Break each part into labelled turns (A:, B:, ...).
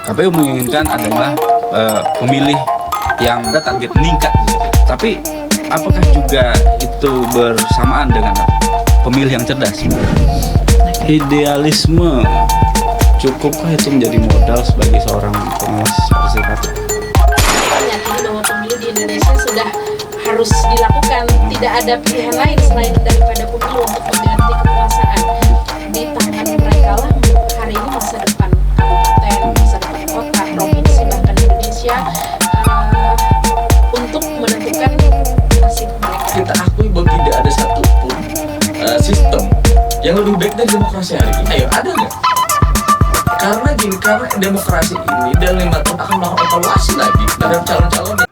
A: KPU menginginkan adanya pemilih yang ada target meningkat. Tapi apakah juga itu bersamaan dengan pemilih yang cerdas? Idealisme cukupkah itu menjadi modal sebagai seorang pengawas partisipatif?
B: Meyakini bahwa pemilu di Indonesia sudah harus dilakukan, tidak ada pilihan lain selain daripada pemilu untuk mengganti kekuasaan. Di tangan mereka lah hari ini masa depan kabupaten, masa depan kota, provinsi, bahkan Indonesia untuk menentukan nasib mereka.
C: Kita akui bahwa tidak ada satupun sistem yang lebih baik dari demokrasi hari ini. Ayo, ada nggak? Karena gini, karena demokrasi ini dalam 5 tahun akan melakukan evaluasi lagi terhadap calon-calon.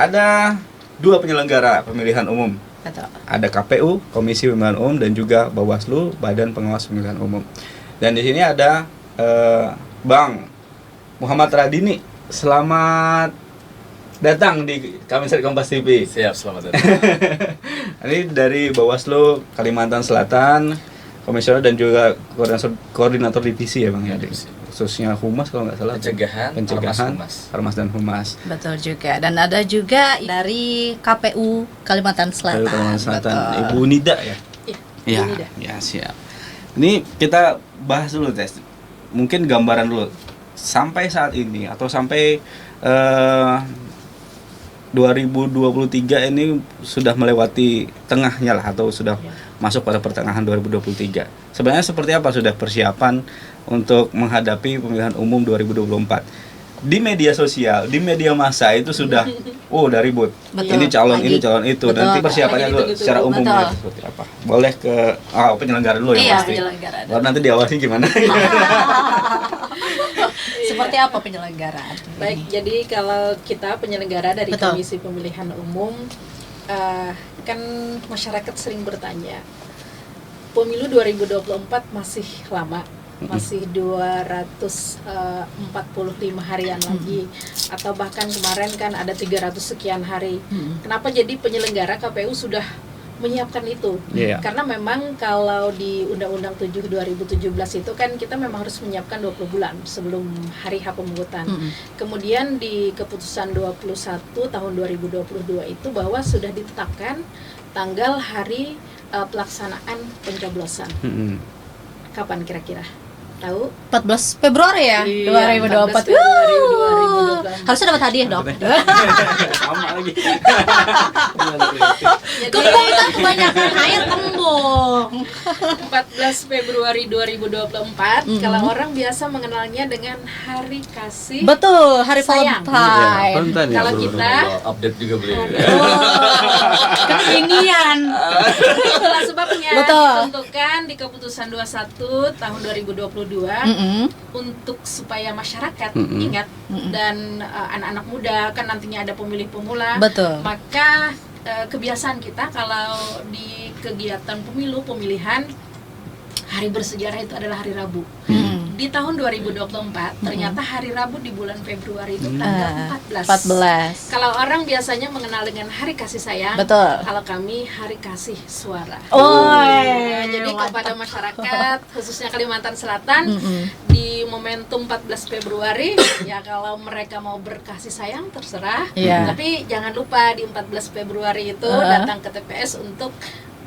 A: Ada dua penyelenggara pemilihan umum.
B: Betul.
A: Ada KPU, Komisi Pemilihan Umum, dan juga Bawaslu, Badan Pengawas Pemilihan Umum. Dan di sini ada Bang Muhammad Radini. Selamat datang di Kompas TV.
C: Siap, selamat datang.
A: Ini dari Bawaslu Kalimantan Selatan, komisioner dan juga koordinator divisi ya Bang ya, khususnya Humas kalau nggak salah. Pencegahan, Ormas dan Humas.
D: Betul juga. Dan ada juga dari KPU Kalimantan Selatan.
A: Kalimantan Selatan.
D: Betul.
A: Ibu Nida ya.
B: Iya,
A: Ya, ya siap. Ini kita bahas dulu tes. Mungkin gambaran dulu. Sampai saat ini atau sampai 2023 ini sudah melewati tengahnya lah atau sudah masuk pada pertengahan 2023. Sebenarnya seperti apa sudah persiapan untuk menghadapi pemilihan umum 2024? Di media sosial, di media massa itu sudah udah ribut.
D: Betul.
A: Ini calon
D: Lagi.
A: ini calon itu.
D: Betul.
A: Nanti persiapannya
B: Lagi
A: dulu
B: gitu-gitu.
A: secara umum
D: Betul.
A: ya, seperti apa? Boleh ke penyelenggara dulu ya
D: Iya,
A: pasti.
D: penyelenggara.
A: Baru nanti diawasi gimana?
D: Seperti apa penyelenggaraan?
B: Baik, jadi kalau kita penyelenggara dari
D: Betul.
B: Komisi Pemilihan Umum, kan masyarakat sering bertanya, pemilu 2024 masih lama, masih 245 harian lagi, atau bahkan kemarin kan ada 300 sekian hari. Kenapa jadi penyelenggara KPU sudah menyiapkan itu?
A: Iya.
B: Karena memang kalau di Undang-Undang 7 2017 itu kan kita memang harus menyiapkan 20 bulan sebelum hari H pemungutan. Kemudian di keputusan 21 tahun 2022 itu bahwa sudah ditetapkan tanggal hari pelaksanaan pencoblosan. Kapan kira-kira? Tahu?
D: 14 Februari ya,
B: Iya, 14
D: 2024.
B: Februari
D: Wuh.
B: 2024.
D: Harusnya dapat hadiah dong.
A: Sama lagi.
B: Jadi
D: Kita kebanyakan air kembung.
B: 14 Februari 2024 kalau orang biasa mengenalnya dengan Hari Kasih.
D: Betul, hari
B: Sayang.
D: Valentine.
A: Valentine ya,
B: Kalau
A: Bro.
B: kita
C: Update juga beliau.
D: Kekinian.
B: itulah sebabnya
D: Betul.
B: ditentukan di keputusan 21 tahun 2022 untuk supaya masyarakat ingat dan anak-anak muda kan nantinya ada pemilih pemula.
D: Betul.
B: Maka kebiasaan kita kalau di kegiatan pemilu pemilihan hari bersejarah itu adalah hari Rabu. Di tahun 2024 ternyata hari Rabu di bulan Februari itu tanggal 14.
D: 14.
B: Kalau orang biasanya mengenal dengan hari kasih sayang,
D: Betul.
B: kalau kami hari kasih suara.
D: Oh,
B: Jadi kepada masyarakat khususnya Kalimantan Selatan di momentum 14 Februari ya kalau mereka mau berkasih sayang terserah.
D: Iya.
B: Tapi jangan lupa di 14 Februari itu datang ke TPS untuk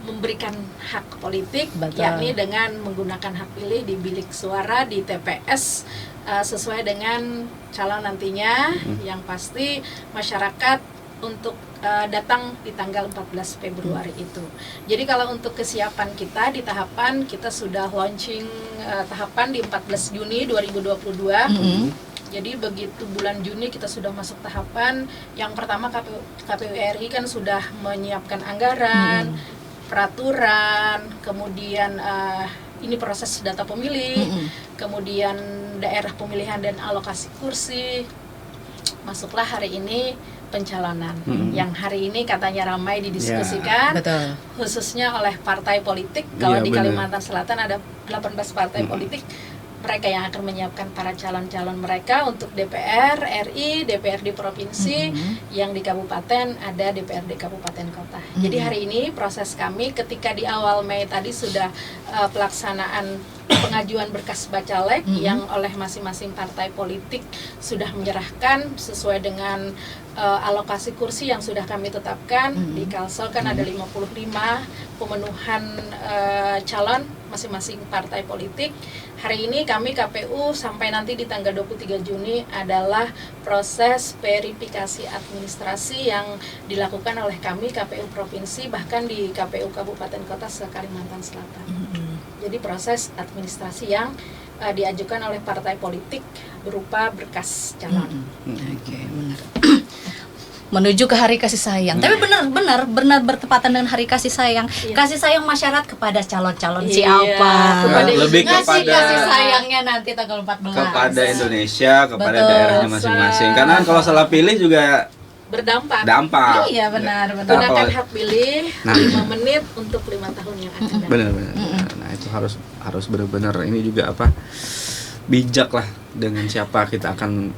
B: memberikan hak politik,
D: Betul.
B: yakni dengan menggunakan hak pilih di bilik suara di TPS sesuai dengan calon nantinya. Yang pasti masyarakat untuk datang di tanggal 14 Februari itu. Jadi kalau untuk kesiapan kita di tahapan kita sudah launching tahapan di 14 Juni 2022. Jadi begitu bulan Juni kita sudah masuk tahapan yang pertama KPU RI kan sudah menyiapkan anggaran, peraturan, kemudian ini proses data pemilih, kemudian daerah pemilihan dan alokasi kursi, masuklah hari ini pencalonan yang hari ini katanya ramai didiskusikan,
D: Betul.
B: khususnya oleh partai politik. Kalau
A: Iya,
B: di
A: benar.
B: Kalimantan Selatan ada 18 partai politik, mereka yang akan menyiapkan para calon-calon mereka untuk DPR RI, DPRD provinsi, yang di kabupaten ada DPRD kabupaten kota. Jadi hari ini proses kami ketika di awal Mei tadi sudah pelaksanaan pengajuan berkas bacalek yang oleh masing-masing partai politik sudah menyerahkan sesuai dengan alokasi kursi yang sudah kami tetapkan. Di Kalsel kan ada 55 pemenuhan calon masing-masing partai politik. Hari ini kami KPU sampai nanti di tanggal 23 Juni adalah proses verifikasi administrasi yang dilakukan oleh kami KPU Provinsi, bahkan di KPU Kabupaten Kota se-Kalimantan Selatan. Jadi proses administrasi yang diajukan oleh partai politik berupa berkas calon.
D: Oke, benar. Menuju ke hari kasih sayang. Tapi benar bertepatan dengan hari kasih sayang.
B: Iya.
D: Kasih sayang masyarakat kepada calon-calon
B: Iya,
D: siapa?
B: kepada
A: Lebih
D: Ngasih
A: kepada
D: kasih sayangnya nanti tanggal 14.
A: kepada Indonesia, kepada
D: Betul.
A: daerahnya masing-masing. Karena kan kalau salah pilih juga
B: Berdampak.
A: dampak.
D: Iya, benar.
B: Gunakan
A: Apa-
B: hak pilih
A: Nah.
B: 5 menit untuk 5 tahun yang akan datang.
A: Benar-benar. Nah, itu harus benar-benar ini juga bijak lah dengan siapa kita akan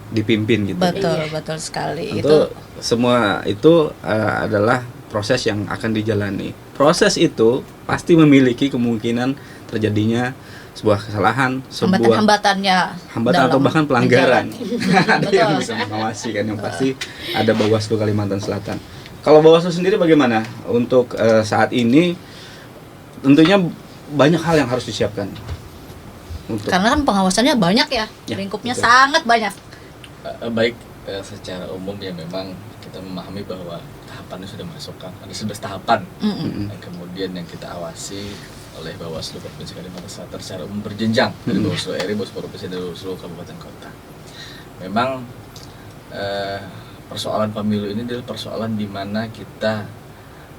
A: dipimpin gitu.
D: Betul,
B: Iya.
D: betul sekali.
A: Itu semua itu adalah proses yang akan dijalani. Proses itu pasti memiliki kemungkinan terjadinya sebuah kesalahan, sebuah
D: hambatan-hambatannya
A: hambatan
D: dalam
A: atau bahkan pelanggaran. Ada yang
D: Betul.
A: bisa mengawasi kan, yang pasti ada Bawaslu Kalimantan Selatan. Kalau Bawaslu sendiri bagaimana untuk saat ini? Tentunya banyak hal yang harus disiapkan. Untuk
D: Karena kan pengawasannya banyak ya,
A: Ya,
D: lingkupnya
A: betul.
D: sangat banyak.
C: Baik, secara umum ya memang kita memahami bahwa tahapannya sudah masuk kan, ada 11 tahapan. Kemudian yang kita awasi oleh Bawaslu Provinsi Kalimantan Selatan secara umum berjenjang dari Bawaslu RI, Bawaslu Provinsi, dan Bawaslu Kabupaten Kota. Memang persoalan pemilu ini adalah persoalan di mana kita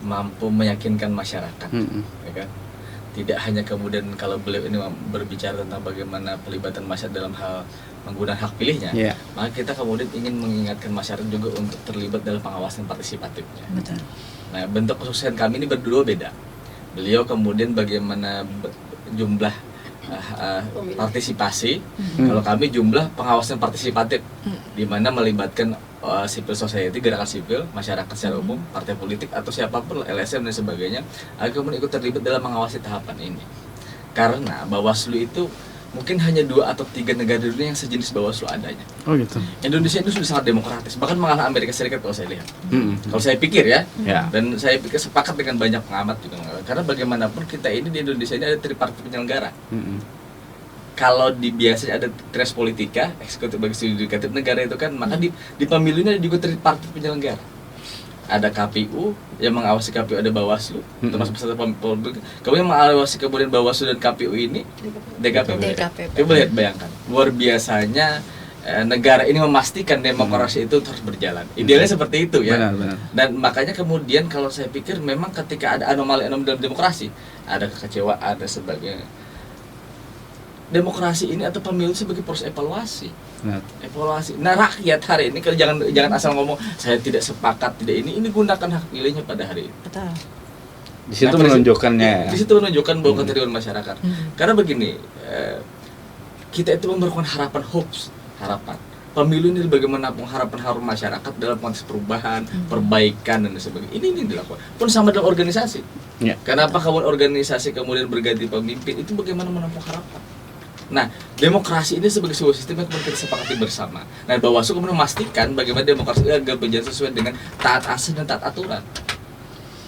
C: mampu meyakinkan masyarakat, ya kan? Tidak hanya kemudian kalau beliau ini berbicara tentang bagaimana pelibatan masyarakat dalam hal menggunakan hak pilihnya,
A: Iya.
C: maka kita kemudian ingin mengingatkan masyarakat juga untuk terlibat dalam pengawasan partisipatifnya.
D: Betul.
C: Nah, bentuk kesuksesan kami ini berdua beda. Beliau kemudian bagaimana jumlah partisipasi, kalau kami jumlah pengawasan partisipatif, di mana melibatkan civil society, gerakan sipil, masyarakat secara umum, partai politik atau siapapun, LSM dan sebagainya, agar kemudian ikut terlibat dalam mengawasi tahapan ini. Karena Bawaslu itu mungkin hanya 2 atau 3 negara di dunia yang sejenis Bawaslu adanya.
A: Oh gitu.
C: Indonesia itu sudah sangat demokratis, bahkan mengalahkan Amerika Serikat kalau saya lihat. Kalau saya pikir ya,
A: Ya.
C: dan saya pikir sepakat dengan banyak pengamat juga mengatakan, karena bagaimanapun kita ini di Indonesia ini ada tripartit penyelenggara. Kalau di biasanya ada tres politika, eksekutif, legislatif, yudikatif negara itu kan, maka di pemilu ini ada juga tripartit penyelenggara. Ada KPU yang mengawasi KPU, ada Bawaslu, termasuk peserta pemilu. Kemudian mengawasi kemudian Bawaslu dan KPU ini DKPP. Coba lihat, bayangkan, luar biasanya negara ini memastikan demokrasi itu terus berjalan. Idealnya seperti itu ya.
A: Benar.
C: Dan makanya kemudian kalau saya pikir memang ketika ada anomali-anomali dalam demokrasi, ada kekecewaan, ada sebagainya. Demokrasi ini atau pemilu sebagai proses evaluasi. Evaluasi. Nah, rakyat hari ini kalau jangan asal ngomong saya tidak sepakat, tidak ini gunakan hak pilihnya pada hari ini.
D: Betul.
A: Di situ
C: Nah,
A: menunjukkannya.
C: Di situ menunjukkan bahwa keterlibatan masyarakat. Karena begini, kita itu memerlukan harapan. Pemilu ini bagaimana harapan masyarakat dalam konteks perubahan, perbaikan dan sebagainya. Ini dilakukan. Pun sama dalam organisasi.
A: Ya.
C: Kenapa kemudian organisasi kemudian berganti pemimpin itu bagaimana menampung harapan? Nah, demokrasi ini sebagai sebuah sistem yang kemudian kita sepakati bersama. Nah, Bawaslu kemudian memastikan bagaimana demokrasi ini agar berjalan sesuai dengan taat asas dan taat aturan.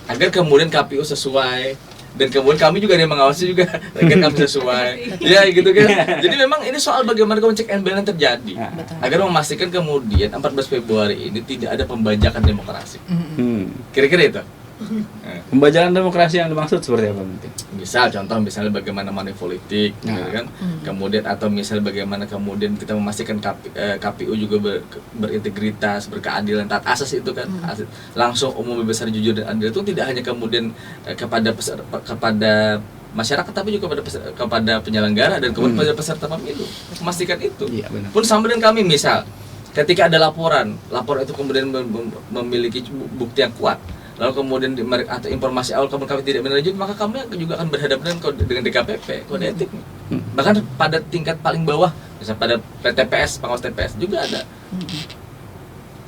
C: Agar kemudian KPU sesuai, dan kemudian kami juga yang mengawasi juga agar kami sesuai. Ya gitu kan. Jadi memang ini soal bagaimana kemudian check and balance terjadi. Agar memastikan kemudian 14 Februari ini tidak ada pembajakan demokrasi. Kira-kira itu.
A: Pembajakan demokrasi yang dimaksud seperti apa nanti?
C: Contoh misalnya bagaimana money politik, gitu kan? Kemudian atau misalnya bagaimana kemudian kita memastikan KPU juga berintegritas, berkeadilan, taat asas itu kan, langsung, umum, bebas, jujur dan adil itu tidak hanya kemudian kepada masyarakat tapi juga kepada penyelenggara dan kepada peserta pemilu, memastikan itu.
A: Iya, benar.
C: Pun sama dengan kami, misal ketika ada laporan itu kemudian memiliki bukti yang kuat, lalu kemudian atau informasi awal kami tidak menerjun, maka kami juga akan berhadapan dengan DKPP, kode etik. Bahkan pada tingkat paling bawah, misalnya pada TPS, pengawas TPS juga ada.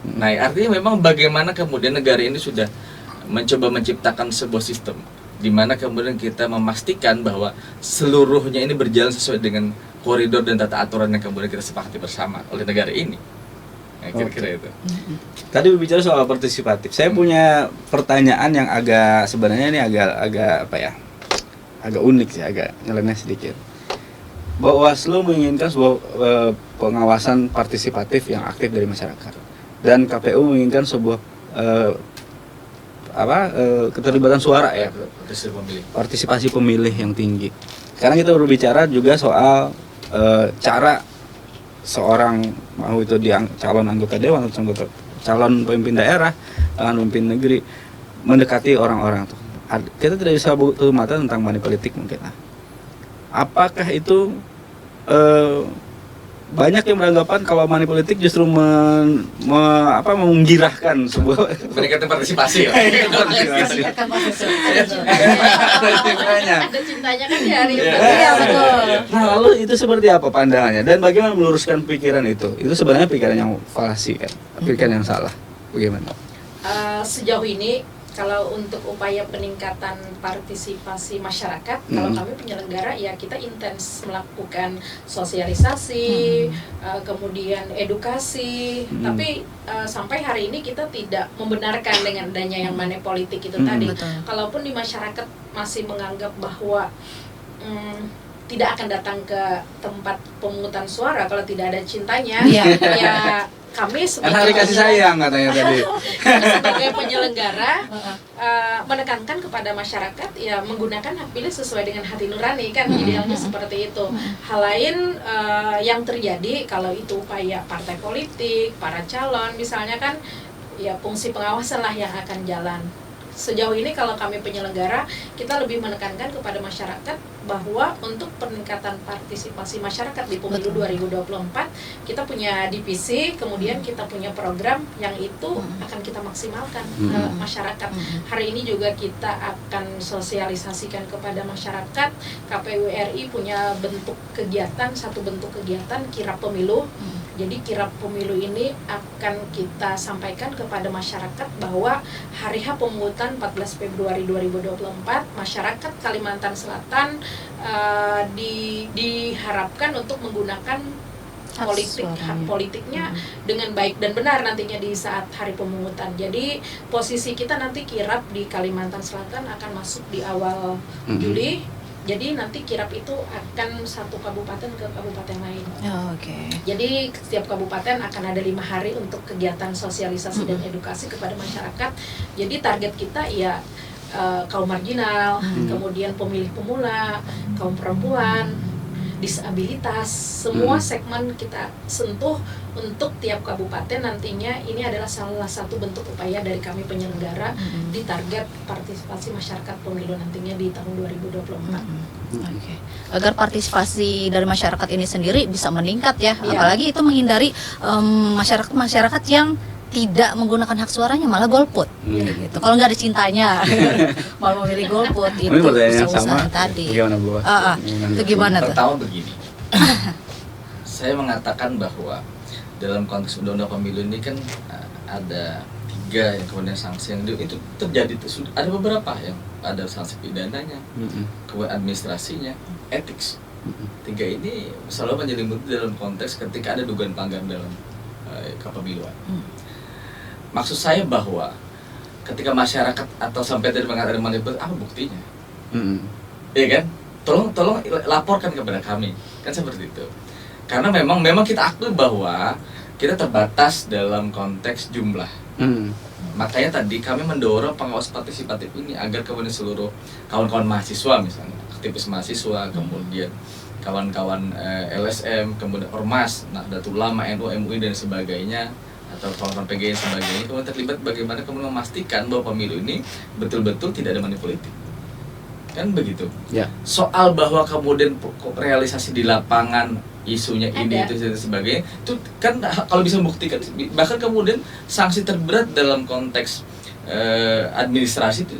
C: Nah, artinya memang bagaimana kemudian negara ini sudah mencoba menciptakan sebuah sistem di mana kemudian kita memastikan bahwa seluruhnya ini berjalan sesuai dengan koridor dan tata aturan yang kemudian kita sepakati bersama oleh negara ini. Nah, kira-kira itu.
A: Tadi berbicara soal partisipatif. Saya punya pertanyaan yang sebenarnya ini agak apa ya? Agak unik sih, agak nyeleneh sedikit. Bawaslu menginginkan sebuah pengawasan partisipatif yang aktif dari masyarakat. Dan KPU menginginkan sebuah keterlibatan suara ya, partisipasi pemilih yang tinggi. Sekarang kita berbicara juga soal cara seorang mau itu calon anggota dewan atau calon pemimpin daerah, pemimpin negeri mendekati orang-orang tuh. Kita tidak bisa tutup mata tentang money politik mungkin. Apakah itu banyak yang beranggapan kalau money politik justru menggirahkan sebuah
C: meningkatkan partisipasi.
B: Ada cintanya kan di hari itu.
D: Iya, betul.
A: Nah, lalu itu seperti apa pandangannya dan bagaimana meluruskan pikiran itu? Itu sebenarnya pikiran yang falasi kan, pikiran yang salah. Bagaimana?
B: Sejauh ini kalau untuk upaya peningkatan partisipasi masyarakat, kalau kami penyelenggara ya kita intens melakukan sosialisasi, kemudian edukasi, tapi sampai hari ini kita tidak membenarkan dengan adanya yang money politik itu tadi.
D: Betul.
B: Kalaupun di masyarakat masih menganggap bahwa tidak akan datang ke tempat pemungutan suara kalau tidak ada cintanya, ya kami
A: Hari kasih sayang katanya tadi.
B: sebagai penyelenggara menekankan kepada masyarakat ya menggunakan hak pilih sesuai dengan hati nurani kan, idealnya seperti itu. Hal lain yang terjadi kalau itu upaya partai politik, para calon misalnya kan, ya fungsi pengawasan lah yang akan jalan. Sejauh ini kalau kami penyelenggara, kita lebih menekankan kepada masyarakat bahwa untuk peningkatan partisipasi masyarakat di pemilu 2024 kita punya divisi, kemudian kita punya program yang itu akan kita maksimalkan ke masyarakat. Hari ini juga kita akan sosialisasikan kepada masyarakat. KPU RI punya satu bentuk kegiatan kirap pemilu. Jadi kirap pemilu ini akan kita sampaikan kepada masyarakat bahwa hari H pemungutan 14 Februari 2024 masyarakat Kalimantan Selatan diharapkan untuk menggunakan hak politiknya dengan baik dan benar nantinya di saat hari pemungutan. Jadi posisi kita nanti kirap di Kalimantan Selatan akan masuk di awal Juli. Jadi nanti kirap itu akan satu kabupaten ke kabupaten lain. Jadi setiap kabupaten akan ada 5 hari untuk kegiatan sosialisasi dan edukasi kepada masyarakat. Jadi target kita ya kaum marginal, kemudian pemilih pemula, kaum perempuan, disabilitas, semua segmen kita sentuh untuk tiap kabupaten. Nantinya ini adalah salah satu bentuk upaya dari kami penyelenggara di target partisipasi masyarakat pemilu nantinya di tahun 2024.
D: Agar partisipasi dari masyarakat ini sendiri bisa meningkat ya, apalagi itu menghindari masyarakat yang tidak menggunakan hak suaranya malah golput gitu. Kalau nggak ada cintanya malah memilih golput, itu usaha tadi.
A: Gimana Bu?
D: Itu gimana tuh?
C: Pertama begini, saya mengatakan bahwa dalam konteks undang-undang pemilu ini kan ada 3 yang kemudian sanksi yang itu terjadi. Ada beberapa yang ada sanksi pidananya, kemudian administrasinya, etik. 3 ini selalu menyelimuti dalam konteks ketika ada dugaan pelanggaran dalam kepemiluan. Maksud saya bahwa ketika masyarakat atau sampai tadi mengatakan manipulasi, apa buktinya? Iya kan? Tolong laporkan kepada kami, kan seperti itu. Karena memang kita akui bahwa kita terbatas dalam konteks jumlah. Makanya tadi kami mendorong pengawas partisipatif ini agar kemudian seluruh kawan-kawan mahasiswa misalnya, aktivis mahasiswa, kemudian kawan-kawan LSM, kemudian Ormas, Nahdlatul Ulama, NU, MUI dan sebagainya, atau kawan-kawan PGI dan sebagainya, kemudian terlibat bagaimana kemudian memastikan bahwa pemilu ini betul-betul tidak ada money politik. kan begitu.
A: Ya.
C: Soal bahwa kemudian realisasi di lapangan isunya ini
B: Ada.
C: itu dan sebagainya itu kan kalau bisa membuktikan, bahkan kemudian sanksi terberat dalam konteks administrasi itu,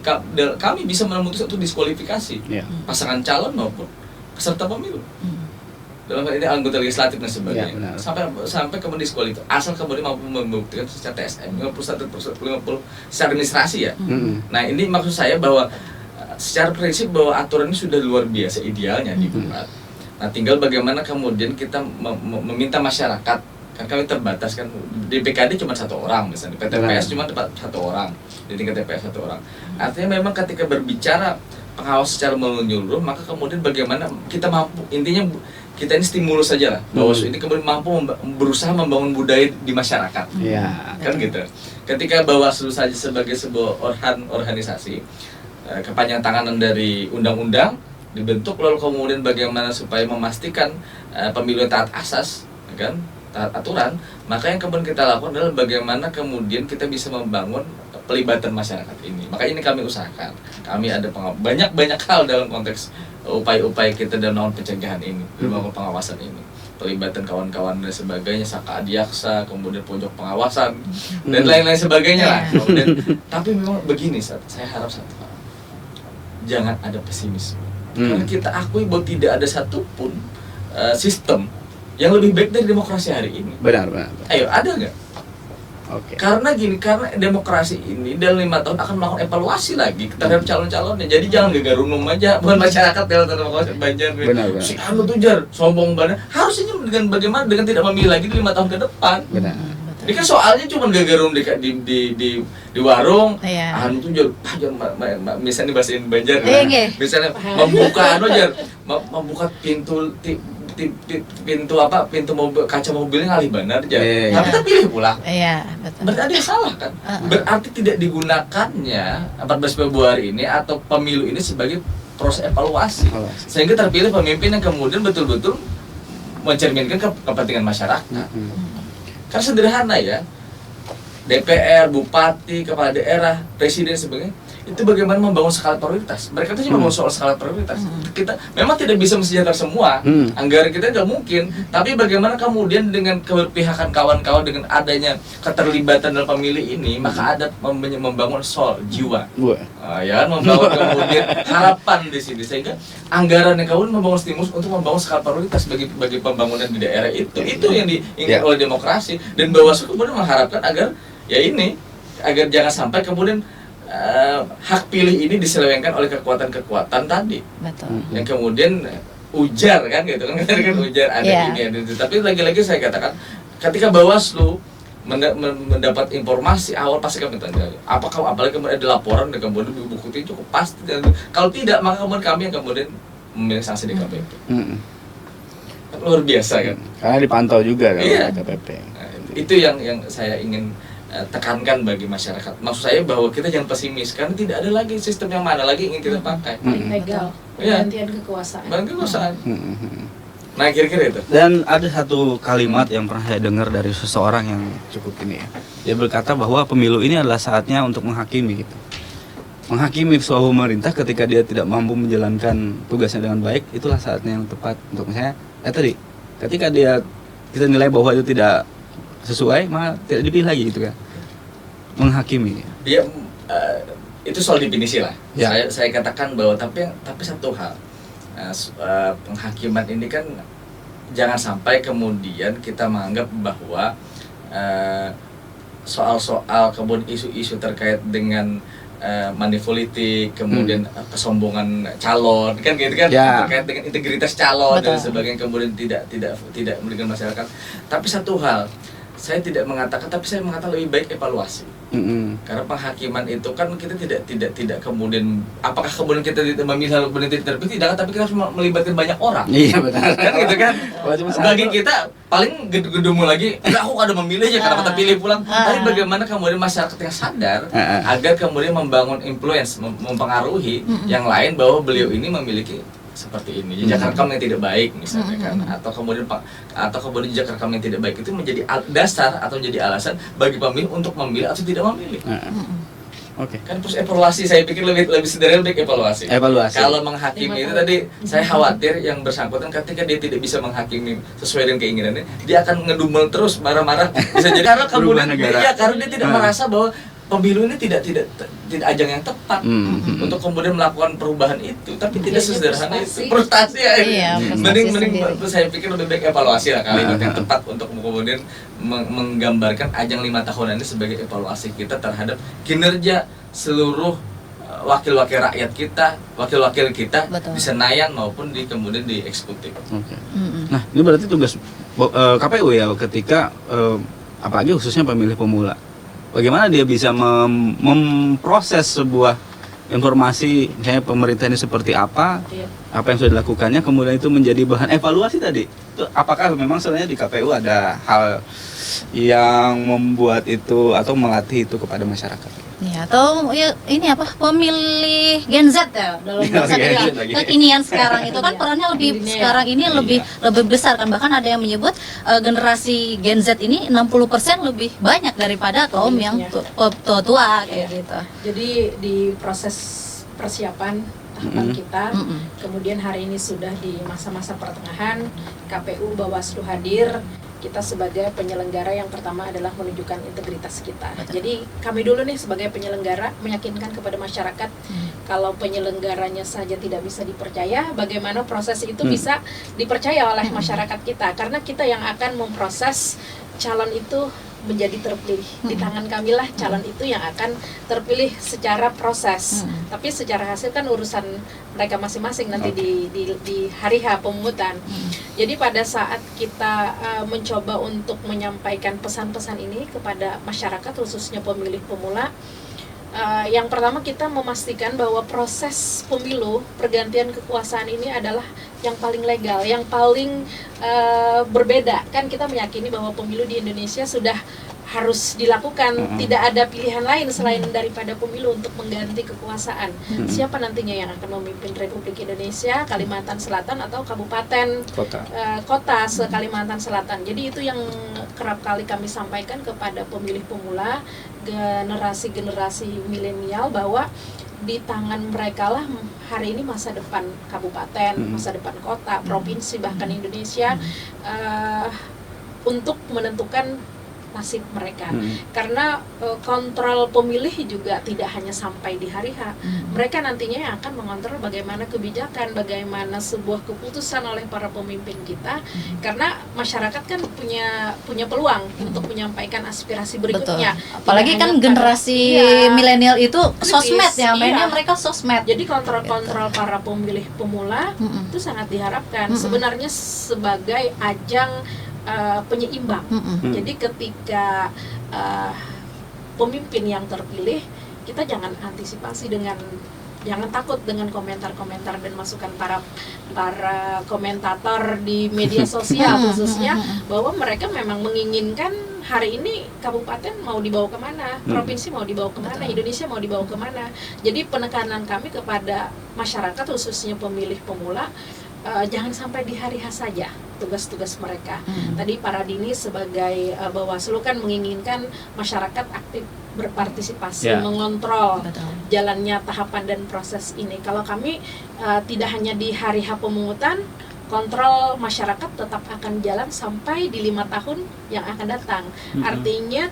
C: kami bisa memutuskan untuk diskualifikasi
A: Ya.
C: pasangan calon maupun peserta pemilu.
D: Hmm.
C: Dalam hal ini anggota legislatif dan sebagainya.
A: Ya, benar.
C: sampai kemudian diskualifikasi asal kemudian mampu membuktikan secara TSM 50 secara administrasi ya.
A: Mm-mm.
C: Nah, ini maksud saya bahwa secara prinsip bahwa aturan ini sudah luar biasa idealnya dibuat. Nah, tinggal bagaimana kemudian kita meminta masyarakat, kan kami terbatas kan, di PKD cuma 1 orang misalnya, di PTPS cuma dapat 1 orang, di tingkat TPS 1 orang. Artinya memang ketika berbicara pengawas secara menyeluruh, maka kemudian bagaimana kita mampu, intinya kita ini stimulus saja lah, Bawaslu ini kemudian mampu berusaha membangun budaya di masyarakat.
A: Ya.
C: Kan gitu. Ketika Bawaslu saja sebagai sebuah organisasi kepanjang tanganan dari undang-undang dibentuk, lalu kemudian bagaimana supaya memastikan pemilu taat asas, kan, taat aturan, maka yang kemudian kita lakukan adalah bagaimana kemudian kita bisa membangun pelibatan masyarakat ini. Maka ini kami usahakan. Kami ada banyak hal dalam konteks upaya-upaya kita dalam pencegahan ini, dalam pengawasan ini. Pelibatan kawan-kawan dan sebagainya, Saka Adiaksa, kemudian pojok pengawasan dan lain-lain sebagainya lah. Kemudian, tapi memang begini, saya harap satu hal. Jangan ada pesimisme. Karena kita akui bahwa tidak ada satupun sistem yang lebih baik dari demokrasi hari ini.
A: Benar.
C: Ayo, ada nggak?
A: Oke.
C: Karena demokrasi ini dalam 5 tahun akan melakukan evaluasi lagi terhadap calon-calonnya. Jadi jangan gegarunum aja, bukan masyarakat dalam demokrasi Banjar.
A: Benar.
C: Si anu tuh jar, sombong banget. Harusnya dengan bagaimana dengan tidak memilih lagi di 5 tahun ke depan.
A: Benar.
C: Ini kan soalnya cuma gegarum di warung.
D: Iya.
C: Anu tuh jar, misalnya bahasain Banjar.
D: Iya.
C: Misalnya membuka anu jar, membuka pintu mobil, kaca mobilnya ngalih benar aja.
A: Iya.
C: Tapi terpilih pulang.
D: Iya, betul.
C: Berarti ada yang salah kan? Berarti tidak digunakannya 14 Februari ini atau pemilu ini sebagai proses evaluasi. Sehingga terpilih pemimpin yang kemudian betul-betul mencerminkan kepentingan masyarakat. Karena sederhana ya, DPR, bupati, kepala daerah, presiden sebagainya, itu bagaimana membangun skala prioritas. Mereka itu cuma membangun soal skala prioritas. Kita memang tidak bisa mensejahterakan semua, anggaran kita nggak mungkin. Tapi bagaimana kemudian dengan keberpihakan kawan-kawan, dengan adanya keterlibatan dalam pemilih ini, maka ada membangun soal jiwa. Ya, membangun kemudian harapan di sini, sehingga anggaran yang kemudian membangun stimulus untuk membangun skala prioritas bagi pembangunan di daerah itu. Itu yang diinginkan oleh demokrasi, dan Bawaslu kemudian mengharapkan agar jangan sampai kemudian hak pilih ini diselewengkan oleh kekuatan-kekuatan tadi.
D: Betul.
C: Yang kemudian ujar kan gitu kan, ujar ada ini ada itu. Tapi lagi-lagi saya katakan, ketika Bawaslu mendapat informasi awal, pasti kami tanya apakah, apalagi kemudian ada laporan dan kemudian bukti cukup pasti, dan kalau tidak maka kemudian kami yang kemudian memilih sanksi di KPP. Luar biasa kan,
A: Karena dipantau juga kan
C: Iya.
A: KPP.
C: Nah, itu yang saya ingin tekankan bagi masyarakat. Maksud saya bahwa kita jangan pesimis, karena tidak ada lagi sistem yang mana lagi ingin kita pakai.
B: Legal,
C: Iya.
B: pergantian kekuasaan.
C: Bang kekuasaan. Nah, kira-kira itu.
A: Dan ada satu kalimat yang pernah saya dengar dari seseorang yang cukup ini ya. Dia berkata bahwa pemilu ini adalah saatnya untuk menghakimi gitu. Menghakimi sebuah pemerintah ketika dia tidak mampu menjalankan tugasnya dengan baik, itulah saatnya yang tepat untuk misalnya tadi ketika kita nilai bahwa itu tidak sesuai, maka tidak dipilih lagi gitu kan. Menghakimi.
C: Dia itu soal definisi lah.
A: Ya.
C: Saya katakan bahwa tapi satu hal, penghakiman ini kan jangan sampai kemudian kita menganggap bahwa soal-soal kemudian isu-isu terkait dengan money politik, kemudian kesombongan calon, kan gitu kan,
A: Ya.
C: terkait dengan integritas calon dan
D: Betul.
C: sebagainya, kemudian tidak merugikan masyarakat. Tapi satu hal, saya tidak mengatakan, tapi saya mengatakan lebih baik evaluasi. Karena penghakiman itu kan kita tidak kemudian, apakah kemudian kita memilih kemudian tidak terpilih, tidak, tapi kita harus melibatkan banyak orang.
A: Iya benar.
C: Kan gitu kan.
A: Kalau cuma
C: Bagi
A: satu.
C: kita paling gedung lagi, enggak, aku ada memilih aja karena kita pilih pulang. Tapi bagaimana kemudian masyarakat yang sadar agar kemudian membangun influence, mempengaruhi yang lain bahwa beliau ini memiliki seperti ini, jejak rekam yang tidak baik misalnya kan, atau kemudian jejak rekam yang tidak baik itu menjadi dasar atau menjadi alasan bagi pemilih untuk memilih atau tidak memilih.
A: Oke.
C: Kan terus evaluasi, saya pikir lebih sederhana, lebih evaluasi.
A: Evaluasi.
C: Kalau menghakimi itu tadi saya khawatir yang bersangkutan ketika dia tidak bisa menghakimi sesuai dengan keinginannya, dia akan ngedumel terus marah-marah. Bisa jadi karena kemudian
A: negara.
C: ya karena dia tidak merasa bahwa pemilu ini tidak ajang yang tepat untuk kemudian melakukan perubahan itu, tapi tidak
B: Jadinya
C: sesederhana
B: frustasi.
C: itu. Frustasi ya.
D: Iya, frustasi
C: mending
D: sendiri.
C: saya pikir lebih baik evaluasi lah kalimat yang tepat untuk kemudian menggambarkan ajang 5 tahunan ini sebagai evaluasi kita terhadap kinerja seluruh wakil-wakil rakyat kita, wakil-wakil kita
D: Betul.
C: di Senayan maupun di kemudian di eksekutif.
A: Oke. Nah, ini berarti tugas KPU ya ketika apalagi khususnya pemilih pemula. Bagaimana dia bisa memproses sebuah informasi, misalnya pemerintah ini seperti apa,
B: Iya.
A: apa yang sudah dilakukannya, kemudian itu menjadi bahan evaluasi tadi. Itu apakah memang sebenarnya di KPU ada hal yang membuat itu atau melatih itu kepada masyarakat?
D: Ya, atau ya ini apa pemilih Gen Z ya dalam bahasa
A: Gen Z
D: kita.
A: lagi.
D: Kekinian sekarang itu kan perannya lebih
B: Milenial.
D: sekarang ini lebih besar kan, bahkan ada yang menyebut generasi Gen Z ini 60% lebih banyak daripada kaum yang tua kayak gitu.
B: Jadi di proses persiapan tahapan kita, kemudian hari ini sudah di masa-masa pertengahan, KPU Bawaslu hadir. Kita sebagai penyelenggara yang pertama adalah menunjukkan integritas kita.
D: Betul.
B: Jadi kami dulu nih sebagai penyelenggara meyakinkan kepada masyarakat kalau penyelenggaranya saja tidak bisa dipercaya, bagaimana proses itu bisa dipercaya oleh masyarakat kita, karena kita yang akan memproses calon itu menjadi terpilih. Di tangan kamilah calon itu yang akan terpilih secara proses. Tapi secara hasil kan urusan mereka masing-masing nanti di hari H pemungutan. Jadi pada saat kita mencoba untuk menyampaikan pesan-pesan ini kepada masyarakat khususnya pemilih pemula, yang pertama kita memastikan bahwa proses pemilu pergantian kekuasaan ini adalah yang paling legal, yang paling berbeda. Kan kita meyakini bahwa pemilu di Indonesia sudah harus dilakukan, tidak ada pilihan lain selain daripada pemilu untuk mengganti kekuasaan. Siapa nantinya yang akan memimpin Republik Indonesia, Kalimantan Selatan atau kabupaten kota se-Kalimantan Selatan. Jadi itu yang kerap kali kami sampaikan kepada pemilih pemula, generasi-generasi milenial, bahwa di tangan mereka lah hari ini masa depan kabupaten, masa depan kota, provinsi, bahkan Indonesia untuk menentukan nasib mereka. Karena kontrol pemilih juga tidak hanya sampai di hari H. Mereka nantinya yang akan mengontrol bagaimana kebijakan, bagaimana sebuah keputusan oleh para pemimpin kita. Karena masyarakat kan punya peluang untuk menyampaikan aspirasi berikutnya.
D: Betul. Apalagi
B: Tidak
D: kan
B: hanya
D: generasi milenial itu sosmed ya, mainnya mereka sosmed.
B: Jadi kontrol-kontrol para pemilih pemula itu sangat diharapkan sebenarnya sebagai ajang penyeimbang. Jadi ketika pemimpin yang terpilih, kita jangan antisipasi jangan takut dengan komentar-komentar dan masukan para komentator di media sosial khususnya, bahwa mereka memang menginginkan hari ini kabupaten mau dibawa kemana, provinsi mau dibawa kemana, Indonesia mau dibawa kemana. Jadi penekanan kami kepada masyarakat khususnya pemilih pemula, jangan sampai di hari H saja tugas-tugas mereka. Tadi para Dini sebagai Bawaslu kan menginginkan masyarakat aktif berpartisipasi, mengontrol jalannya tahapan dan proses ini. Kalau kami tidak hanya di hari H pemungutan, kontrol masyarakat tetap akan jalan sampai di 5 tahun yang akan datang. Artinya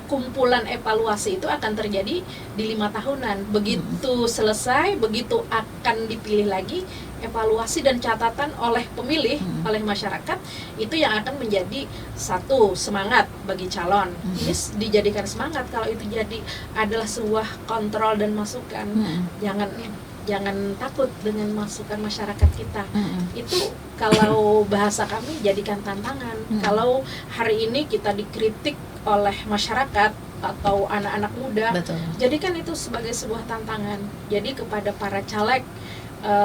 B: kumpulan evaluasi itu akan terjadi di 5 tahunan. Begitu selesai, begitu akan dipilih lagi, evaluasi dan catatan oleh pemilih, oleh masyarakat, itu yang akan menjadi satu semangat bagi calon. Ini dijadikan semangat kalau itu jadi adalah sebuah kontrol dan masukan. Jangan takut dengan masukan masyarakat kita. Itu kalau bahasa kami jadikan tantangan. Kalau hari ini kita dikritik oleh masyarakat atau anak-anak muda, jadikan itu sebagai sebuah tantangan. Jadi kepada para caleg,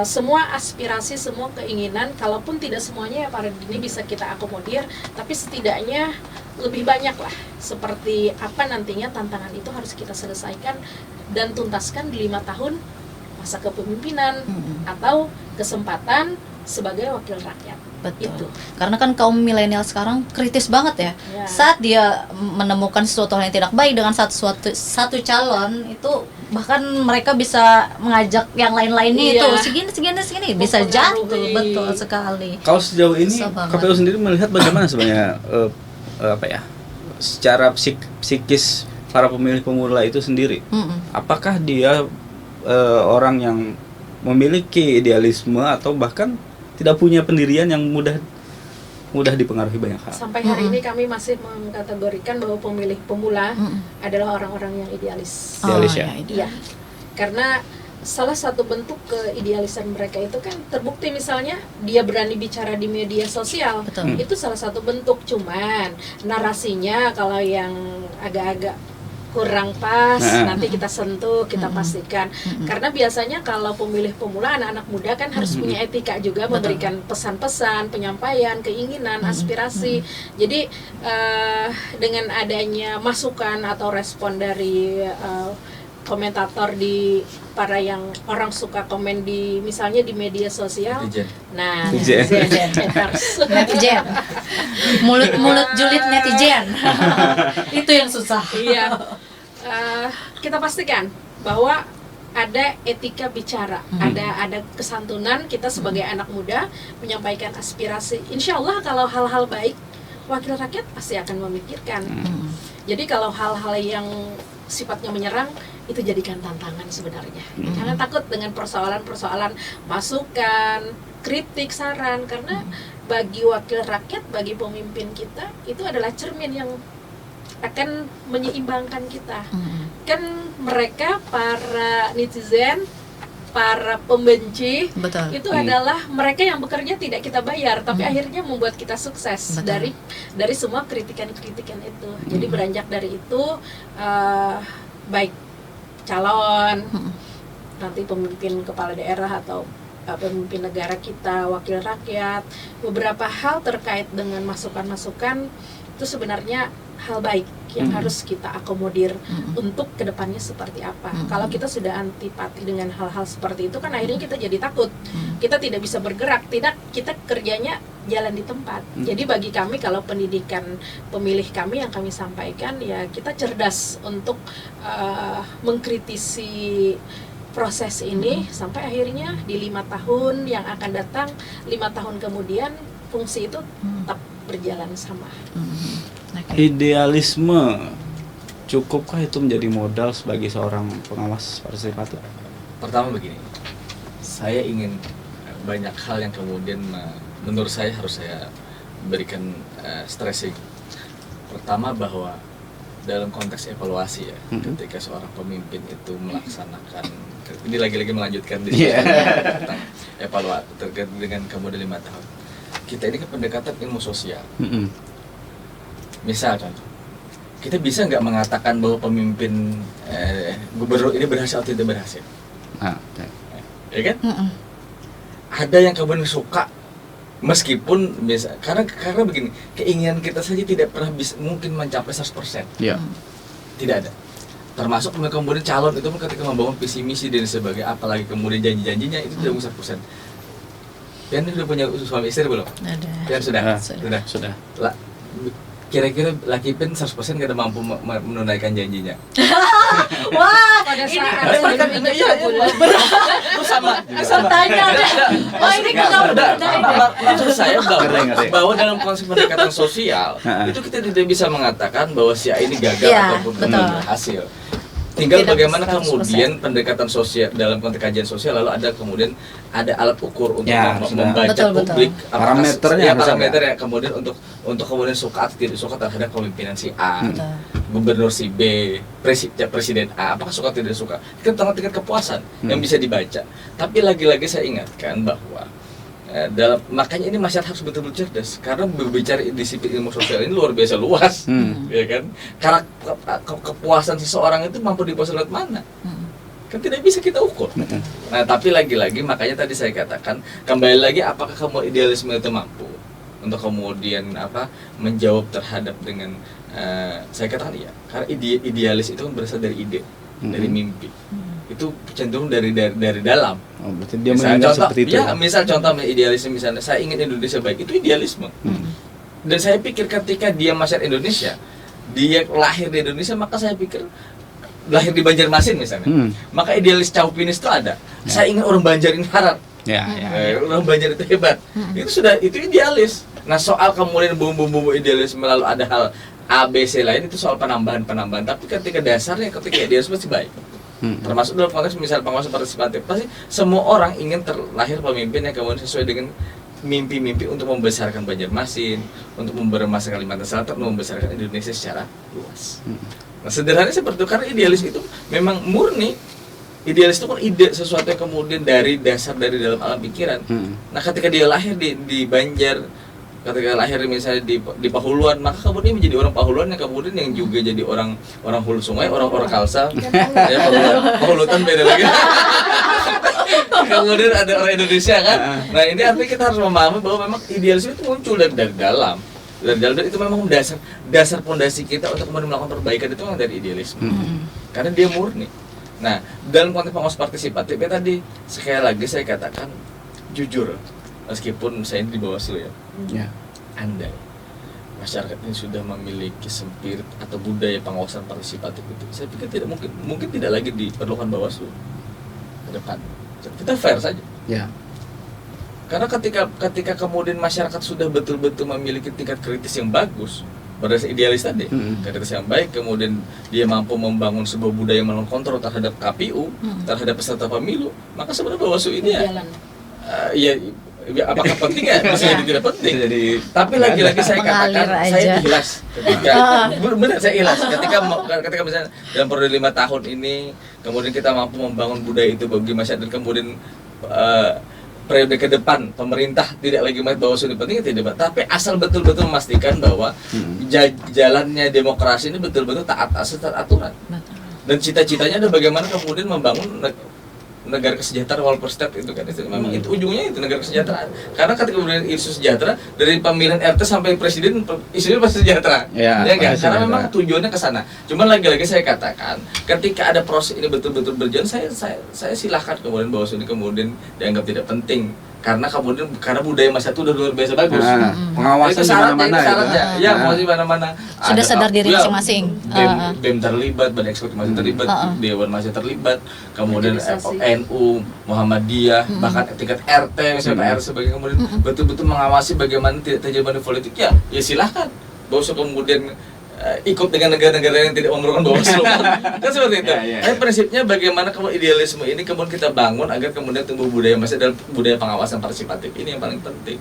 B: semua aspirasi, semua keinginan, kalaupun tidak semuanya ya para Dini bisa kita akomodir, tapi setidaknya lebih banyak lah seperti apa nantinya tantangan itu harus kita selesaikan dan tuntaskan di 5 tahun masa kepemimpinan atau kesempatan sebagai wakil rakyat.
D: Betul.
B: Itu.
D: Karena kan kaum milenial sekarang kritis banget ya.
B: Ya.
D: Saat dia menemukan sesuatu hal yang tidak baik dengan satu calon itu, bahkan mereka bisa mengajak yang lain-lainnya
B: Iya.
D: itu segini bisa jatuh.
B: Mempengaruhi.
D: Betul sekali.
A: Kalau sejauh ini
D: Susah banget.
A: KPU sendiri melihat bagaimana sebenarnya apa ya, secara psikis para pemilih pemula itu sendiri?
D: Mm-mm.
A: Apakah dia orang yang memiliki idealisme atau bahkan tidak punya pendirian yang mudah dipengaruhi banyak hal?
B: Sampai hari ini kami masih mengkategorikan bahwa pemilih pemula adalah orang-orang yang idealis.
A: Idealis ya?
B: Iya. Karena salah satu bentuk keidealisan mereka itu kan terbukti, misalnya dia berani bicara di media sosial.
D: Betul.
B: Itu salah satu bentuk, cuman narasinya kalau yang agak-agak kurang pas, nanti kita sentuh, kita pastikan. Karena biasanya kalau pemilih pemula, anak-anak muda kan harus punya etika juga, memberikan pesan-pesan, penyampaian, keinginan, aspirasi. Jadi dengan adanya masukan atau respon dari komentator, di para yang orang suka komen di misalnya di media sosial.
C: Netizen.
B: Nah,
A: Netizen.
B: haters.
D: Netizen. Mulut julid netizen. Itu yang susah.
B: Iya. Kita pastikan bahwa ada etika bicara, ada kesantunan kita sebagai anak muda menyampaikan aspirasi. Insya Allah kalau hal-hal baik, wakil rakyat pasti akan memikirkan. Jadi kalau hal-hal yang sifatnya menyerang, itu jadikan tantangan sebenarnya. Jangan takut dengan persoalan-persoalan, masukan, kritik, saran, karena bagi wakil rakyat, bagi pemimpin kita, itu adalah cermin yang akan menyeimbangkan kita. Kan mereka, para netizen, para pembenci,
D: Betul.
B: itu adalah mereka yang bekerja tidak kita bayar, tapi akhirnya membuat kita sukses.
D: Betul.
B: dari semua kritikan-kritikan itu. Jadi beranjak dari itu, baik calon, nanti pemimpin kepala daerah atau pemimpin negara kita, wakil rakyat, beberapa hal terkait dengan masukan-masukan itu sebenarnya hal baik yang harus kita akomodir untuk kedepannya seperti apa. Kalau kita sudah antipati dengan hal-hal seperti itu, kan akhirnya kita jadi takut, kita tidak bisa bergerak, kita kerjanya jalan di tempat. Jadi bagi kami, kalau pendidikan pemilih kami yang kami sampaikan, ya kita cerdas untuk mengkritisi proses ini sampai akhirnya di 5 tahun yang akan datang, 5 tahun kemudian fungsi itu tetap berjalan sama.
A: Idealisme cukupkah itu menjadi modal sebagai seorang pengawas partisipatif?
C: Pertama begini, saya ingin banyak hal yang kemudian menurut saya harus saya berikan stressing. Pertama, bahwa dalam konteks evaluasi ya, ketika seorang pemimpin itu melaksanakan, ini lagi-lagi melanjutkan diskusi tentang evaluasi terkait dengan kemudian 5 tahun. Kita ini kan pendekatan ilmu sosial. Misal contoh, kita bisa nggak mengatakan bahwa pemimpin gubernur ini berhasil atau tidak berhasil? Ya kan? Ada yang kemudian suka, meskipun bisa, karena begini, keinginan kita saja tidak pernah bisa mungkin mencapai 100%.
A: Iya.
C: Tidak ada. Termasuk kemudian calon itu pun ketika membangun visi misi dan sebagainya, apalagi kemudian janji-janjinya itu tidak 100%. Pian udah punya suami istri belum?
D: Ada.
C: Pian sudah.
A: Sudah.
C: Kira-kira laki Pian 100% nggak ada mampu menunaikan janjinya.
D: Wah,
B: Pada
D: ini
B: saat sebelum ini
C: Sama.
D: tanya deh. Wah, ini kalau
C: Maksud saya
A: Ngerti.
C: bahwa dalam konsep pendekatan sosial itu kita tidak bisa mengatakan bahwa si A ini gagal
D: Iya,
C: ataupun
D: betul.
C: berhasil. Tinggal
D: Tidak
C: bagaimana
D: 100%.
C: kemudian pendekatan sosial dalam konteks kajian sosial, lalu ada kemudian ada alat ukur untuk
A: Ya, sudah.
C: membaca
D: Betul, betul.
C: publik apakah-
A: Parameternya
C: ya,
A: harus
C: parameter ya, kemudian untuk kemudian suka atau tidak suka terhadap kepemimpinan si A,
D: Betul.
C: gubernur si B, presiden A, apakah suka atau tidak suka, itu tentang tingkat kepuasan yang bisa dibaca. Tapi lagi-lagi saya ingatkan bahwa makanya ini masyarakat harus betul-betul cerdas, karena berbicara disiplin ilmu sosial ini luar biasa luas, ya kan? Karena kepuasan seseorang itu mampu dipuas lewat mana? Kan tidak bisa kita ukur. Nah, tapi lagi-lagi makanya tadi saya katakan, kembali lagi, apakah kamu idealisme itu mampu untuk kemudian menjawab terhadap dengan saya katakan iya, karena idealis itu kan berasal dari ide, dari mimpi. itu cenderung dari dalam.
A: Oh, berarti dia
C: Misal
A: menganggap
C: contoh,
A: seperti itu.
C: ya, misal contoh idealisme, misalnya saya ingin Indonesia baik, itu idealisme. Dan saya pikir ketika dia masyarakat Indonesia, dia lahir di Indonesia, maka saya pikir lahir di Banjarmasin misalnya, maka idealis Chauvinis itu ada. Saya ingin orang Banjar ini harap,
A: Ya,
C: orang Banjar itu hebat. Itu idealis. Nah, soal kemudian bumbu-bumbu idealisme lalu ada hal A, B, C lain, itu soal penambahan. Tapi ketika dasarnya, ketika idealisme masih baik. Termasuk dalam konteks misal pengawasan partisipatif, pasti semua orang ingin terlahir pemimpin yang kemudian sesuai dengan mimpi-mimpi untuk membesarkan Banjarmasin, untuk membesarkan Kalimantan Selatan, membesarkan Indonesia secara luas. Nah, sederhananya seperti itu, karena idealis itu memang murni. Idealis itu kan ide sesuatu yang kemudian dari dasar dari dalam alam pikiran. Nah, ketika dia lahir di Banjar, ketika lahir misalnya di Pahuluan, maka kemudian menjadi orang Pahuluan yang kemudian yang juga jadi orang hulu sungai, orang Kalsel, ya Pahulutan beda lagi. Kemudian ada orang Indonesia kan. Nah, ini artinya kita harus memahami bahwa memang idealisme itu muncul dari dalam. Dan itu memang dasar fondasi kita untuk kemudian melakukan perbaikan itu memang dari idealisme. Karena dia murni. Nah, dalam konteks pengawas partisipatif ya tadi sekali lagi saya katakan jujur, meskipun saya ini di Bawaslu ya. Andai masyarakat ini sudah memiliki spirit atau budaya pengawasan partisipatif itu, saya pikir tidak mungkin tidak lagi diperlukan Bawaslu ke depan. Kita fair saja.
A: Ya.
C: Karena ketika kemudian masyarakat sudah betul-betul memiliki tingkat kritis yang bagus, berdasarkan idealis tadi, kritis yang baik, kemudian dia mampu membangun sebuah budaya melakukan kontrol terhadap KPU, terhadap peserta pemilu, maka sebenarnya Bawaslu ini ya apakah penting ya? Masih tidak penting. Tapi lagi-lagi saya katakan, saya ikhlas ketika benar saya ikhlas ketika misalnya dalam periode 5 tahun ini, kemudian kita mampu membangun budaya itu bagi masyarakat, dan kemudian periode ke depan pemerintah tidak lagi melihat Bawaslu ini penting, tidak, tapi asal betul-betul memastikan bahwa jalannya demokrasi ini betul-betul taat asas taat aturan. Dan cita-citanya ada bagaimana kemudian membangun negara kesejahteraan walaupun step itu kan itu memang itu ujungnya itu negara kesejahteraan. Karena ketika kemudian isu sejahtera dari pemilihan RT sampai presiden isunya pasti sejahtera. Ya kan? Karena memang tujuannya ke sana. Cuman lagi-lagi saya katakan ketika ada proses ini betul-betul berjalan, saya silahkan kemudian Bawaslu ini kemudian dianggap tidak penting. Karena budaya masyarakat itu udah luar biasa bagus.
A: Pengawasan di mana-mana
C: ya, pengawasan di mana-mana.
D: Sudah sadar diri masing-masing.
C: BEM terlibat, Badan Eksekutif masih terlibat, Dewan masih terlibat, kemudian NU, Muhammadiyah, bahkan tingkat RT misalnya PR sebagai kemudian betul-betul mengawasi bagaimana tidak terjadi money politik. Ya silahkan. Bawaslu kemudian ikut dengan negara-negara yang tidak memerlukan Bawaslu kan seperti itu. Tapi prinsipnya bagaimana kalau idealisme ini kemudian kita bangun agar kemudian tumbuh budaya dalam budaya pengawasan partisipatif ini yang paling penting,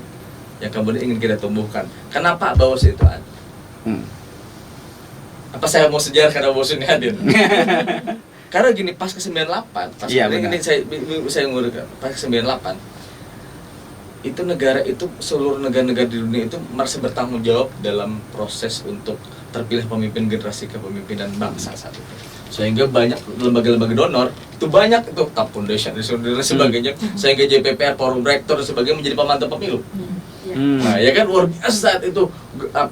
C: yang kemudian ingin kita tumbuhkan. Kenapa Bawaslu itu ada? Apa saya mau sejarah karena Bawaslu ini hadir? Karena gini, pas ke 98, ini saya ngurutkan, pas ke 98 itu negara itu, seluruh negara-negara di dunia itu merasa bertanggung jawab dalam proses untuk terpilih pemimpin generasi kepemimpinan bangsa saat itu. Sehingga banyak lembaga-lembaga donor itu banyak itu TAP Foundation dan sebagainya, sehingga JPPR, Forum Rektor dan sebagainya menjadi pemantau pemilu. Nah, ya kan luar biasa saat itu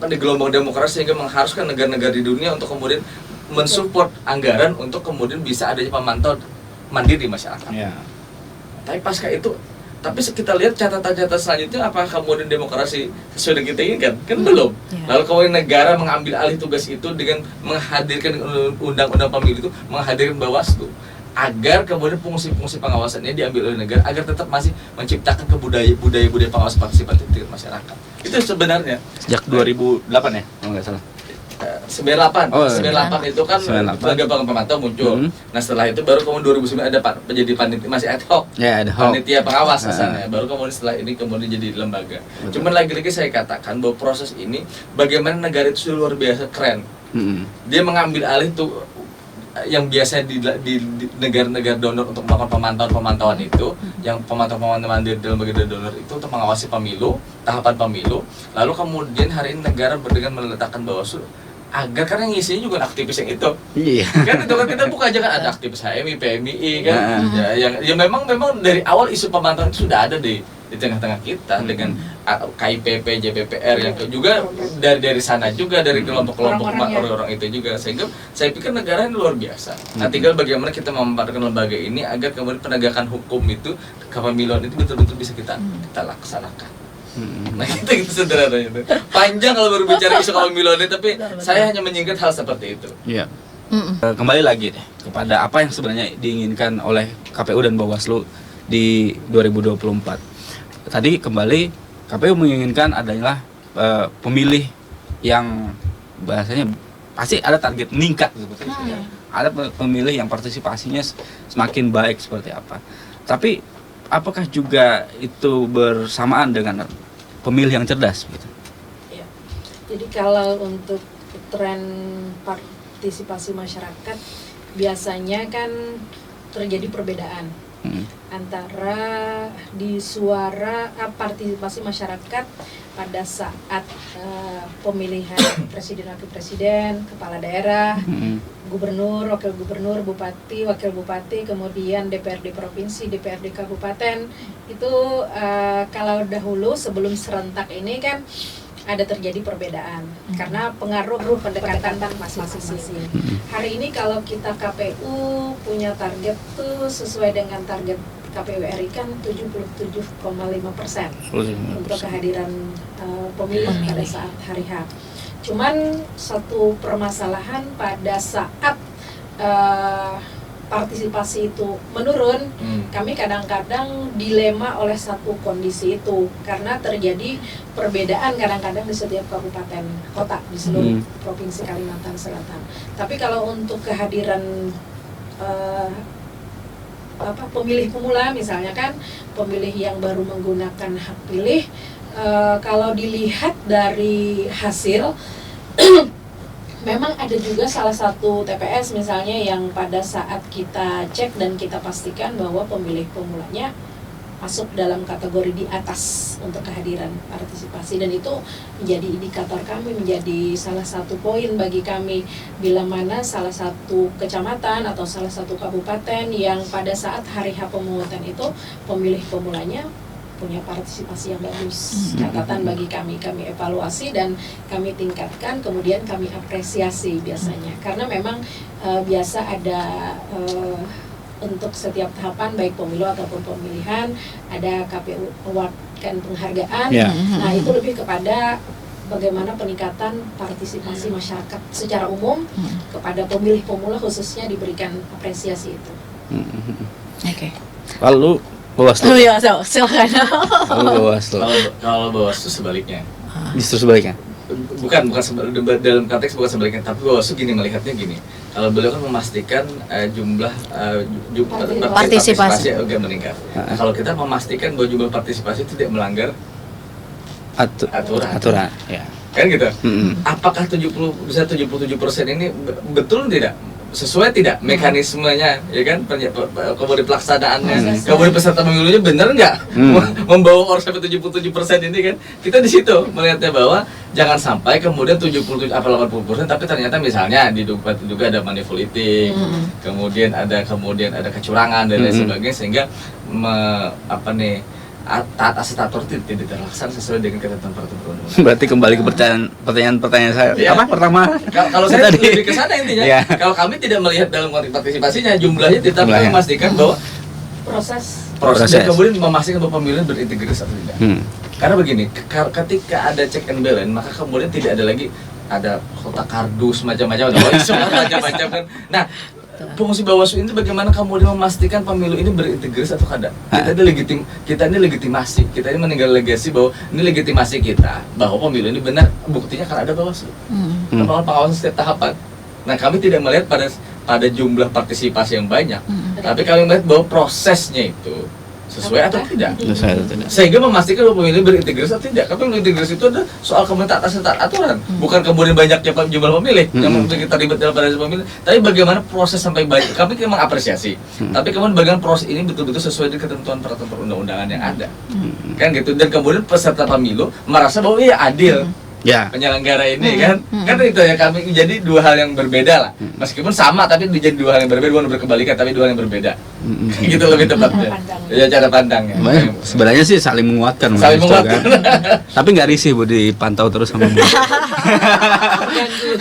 C: di gelombang demokrasi, sehingga mengharuskan negara-negara di dunia untuk kemudian mensupport anggaran untuk kemudian bisa adanya pemantau mandiri di masyarakat. Tapi pasca itu, tapi kita lihat catatan-catatan selanjutnya, apakah kemudian demokrasi sesuai dengan kita inginkan? Kan belum. Lalu kemudian negara mengambil alih tugas itu dengan menghadirkan undang-undang pemilu itu, menghadirkan Bawaslu, agar kemudian fungsi-fungsi pengawasannya diambil oleh negara, agar tetap masih menciptakan budaya pengawasan partisipatif di masyarakat. Itu sebenarnya
A: sejak 2008 ya, kalau nggak salah.
C: 98 itu kan lembaga pemantau muncul. Nah, setelah itu baru kemudian 2009 ada menjadi panitia, masih ad hoc. Panitia pengawas misalnya. Baru kemudian setelah ini kemudian jadi lembaga. Cuman lagi-lagi saya katakan bahwa proses ini bagaimana negara itu sudah luar biasa keren. Dia mengambil alih tuh yang biasa di negara-negara donor untuk melakukan pemantauan itu, yang pemantauan mandiri dalam lembaga donor itu untuk mengawasi pemilu, tahapan pemilu. Lalu kemudian hari ini negara dengan meletakkan Bawaslu agar, karena ngisinya juga aktivis yang itu. Kan itu kan kita buka aja kan ada aktivis HMI, PMI kan. Ya memang dari awal isu pemantauan itu sudah ada di di tengah-tengah kita dengan KIPP, JPPR yang juga dari sana juga, dari kelompok-kelompok orang-orang itu juga, sehingga saya pikir negara ini luar biasa. Nah, tinggal bagaimana kita memanfaatkan lembaga ini agar kemudian penegakan hukum itu, kepemiluan itu betul-betul bisa kita laksanakan. Nah, gitu sederhananya itu. Panjang kalau baru bicara isu kepemiluan ini, tapi saya hanya menyingkat hal seperti itu.
A: Iya. Kembali lagi deh kepada apa yang sebenarnya diinginkan oleh KPU dan Bawaslu di 2024. Tadi kembali KPU menginginkan adanya pemilih yang bahasanya pasti ada target meningkat seperti itu ya. Ada pemilih yang partisipasinya semakin baik seperti apa. Tapi apakah juga itu bersamaan dengan pemilih yang cerdas gitu?
B: Ya. Jadi kalau untuk tren partisipasi masyarakat biasanya kan terjadi perbedaan antara di suara partisipasi masyarakat pada saat pemilihan presiden, wakil presiden, kepala daerah, gubernur, wakil gubernur, bupati, wakil bupati, kemudian DPRD provinsi, DPRD kabupaten. Itu kalau dahulu sebelum serentak ini kan ada terjadi perbedaan karena pengaruh pendekatan masing-masing. Hari ini kalau kita KPU punya target tuh sesuai dengan target KPU RI kan 77,5% untuk kehadiran pemilih pada saat hari H. Cuman satu permasalahan pada saat partisipasi itu menurun, kami kadang-kadang dilema oleh satu kondisi itu karena terjadi perbedaan kadang-kadang di setiap kabupaten kota di seluruh provinsi Kalimantan Selatan. Tapi kalau untuk kehadiran pemilih pemula misalnya kan, pemilih yang baru menggunakan hak pilih, kalau dilihat dari hasil memang ada juga salah satu TPS misalnya yang pada saat kita cek dan kita pastikan bahwa pemilih pemulanya masuk dalam kategori di atas untuk kehadiran partisipasi, dan itu menjadi indikator kami, menjadi salah satu poin bagi kami bila mana salah satu kecamatan atau salah satu kabupaten yang pada saat hari H pemungutan itu pemilih pemulanya punya partisipasi yang bagus. Catatan bagi kami evaluasi dan kami tingkatkan, kemudian kami apresiasi biasanya karena memang biasa ada untuk setiap tahapan baik pemilu ataupun pemilihan ada KPU award kan penghargaan. Nah, itu lebih kepada bagaimana peningkatan partisipasi masyarakat secara umum kepada pemilih pemula khususnya diberikan apresiasi itu.
D: Oke.
A: Lalu Bawaslu.
D: Oh iya, silakan.
A: Lalu Bawaslu.
C: Kalau Bawaslu sebaliknya.
A: Justru sebaliknya.
C: Bukan dalam konteks bukan sebaliknya, tapi Bawaslu gini melihatnya gini. Kalau beliau kan memastikan jumlah partisipasi agak meningkat. Nah, kalau kita memastikan bahwa jumlah partisipasi tidak melanggar aturan.
A: Ya.
C: Kan gitu. Apakah 77% ini betul tidak? Sesuai tidak mekanismenya, ya kan, kemudian pelaksanaannya, kemudian peserta pemilunya benar nggak membawa orang sampai 77% ini kan? Kita di situ melihatnya bahwa jangan sampai kemudian 77 apa 80%, tapi ternyata misalnya di Dukpat juga ada money politik, kemudian ada kecurangan dan lain sebagainya, sehingga taat asas atur tidak terlaksana sesuai dengan ketentuan peraturan undang-undang. Berarti
A: kembali ke pertanyaan saya.
C: Ya.
A: Apa pertama?
C: Kalau saya lebih ke sana intinya. Ya. Kalau kami tidak melihat dalam konteks partisipasinya jumlahnya, tetapi kami memastikan bahwa proses dan kemudian memastikan bahwa pemilihan berintegritas atau tidak. Karena begini, ketika ada check and balance, maka kemudian tidak ada lagi ada kotak kardus macam-macam kan. Nah, fungsi Bawaslu ini bagaimana kemudian memastikan pemilu ini berintegritas atau tidak? Kita ini legitimasi, kita ini meninggal legasi bahwa ini legitimasi kita bahwa pemilu ini benar, buktinya karena ada Bawaslu. Melakukan pengawasan setiap tahapan. Nah, kami tidak melihat pada jumlah partisipasi yang banyak, tapi kami melihat bahwa prosesnya itu sesuai atau tidak. Sehingga memastikan bahwa pemilu berintegritas atau tidak. Tapi berintegritas itu adalah soal kemudian taat aturan, bukan kemudian banyaknya jumlah pemilih yang mungkin kita ribet dalam pada pemilih. Tapi bagaimana proses sampai banyak, kami memang apresiasi. Tapi kemudian bagaimana proses ini betul-betul sesuai dengan ketentuan peraturan perundang-undangan yang ada, kan gitu. Dan kemudian peserta pemilu merasa bahwa iya adil.
A: Ya.
C: penyelenggara ini kan itu ya, kami jadi dua hal yang berbeda lah, meskipun sama tapi jadi dua hal yang berbeda, bukan berkebalikan tapi dua hal yang berbeda. Gitu lebih tepatnya ya, cara pandangnya.
A: Sebenarnya sih saling menguatkan,
C: Saling
A: Mas,
C: menguatkan.
A: kan? Tapi nggak risih Bu dipantau terus sama Bu.
B: Terganggu.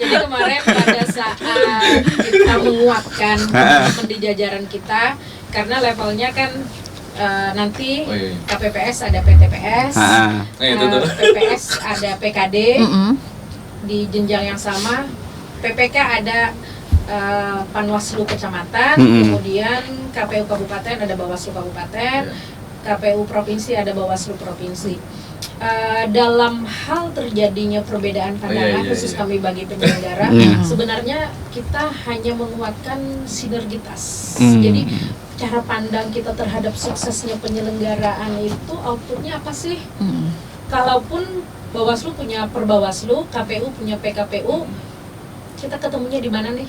B: Jadi kemarin pada saat kita menguatkan teman-teman di jajaran kita, karena levelnya kan nanti
C: Oh, iya.
B: KPPS ada PTPS,
A: Ah.
C: Nah, itu tuh.
B: PPS ada PKD
D: Mm-mm.
B: di jenjang yang sama, PPK ada Panwaslu Kecamatan, kemudian KPU Kabupaten ada Bawaslu Kabupaten, KPU Provinsi ada Bawaslu Provinsi. Dalam hal terjadinya perbedaan pandangan, khusus kami bagi penyelenggara, sebenarnya kita hanya menguatkan sinergitas. Jadi cara pandang kita terhadap suksesnya penyelenggaraan itu outputnya apa sih? Kalaupun Bawaslu punya Perbawaslu, KPU punya PKPU, kita ketemunya di mana nih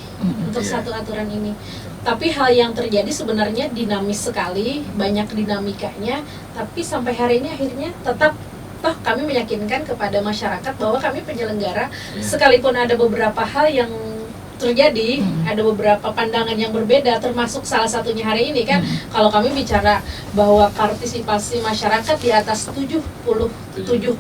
B: untuk satu aturan ini? Tapi hal yang terjadi sebenarnya dinamis sekali, banyak dinamikanya, tapi sampai hari ini akhirnya tetap toh kami meyakinkan kepada masyarakat bahwa kami penyelenggara, sekalipun ada beberapa hal yang terjadi, ada beberapa pandangan yang berbeda, termasuk salah satunya hari ini kan, kalau kami bicara bahwa partisipasi masyarakat di atas 77,5%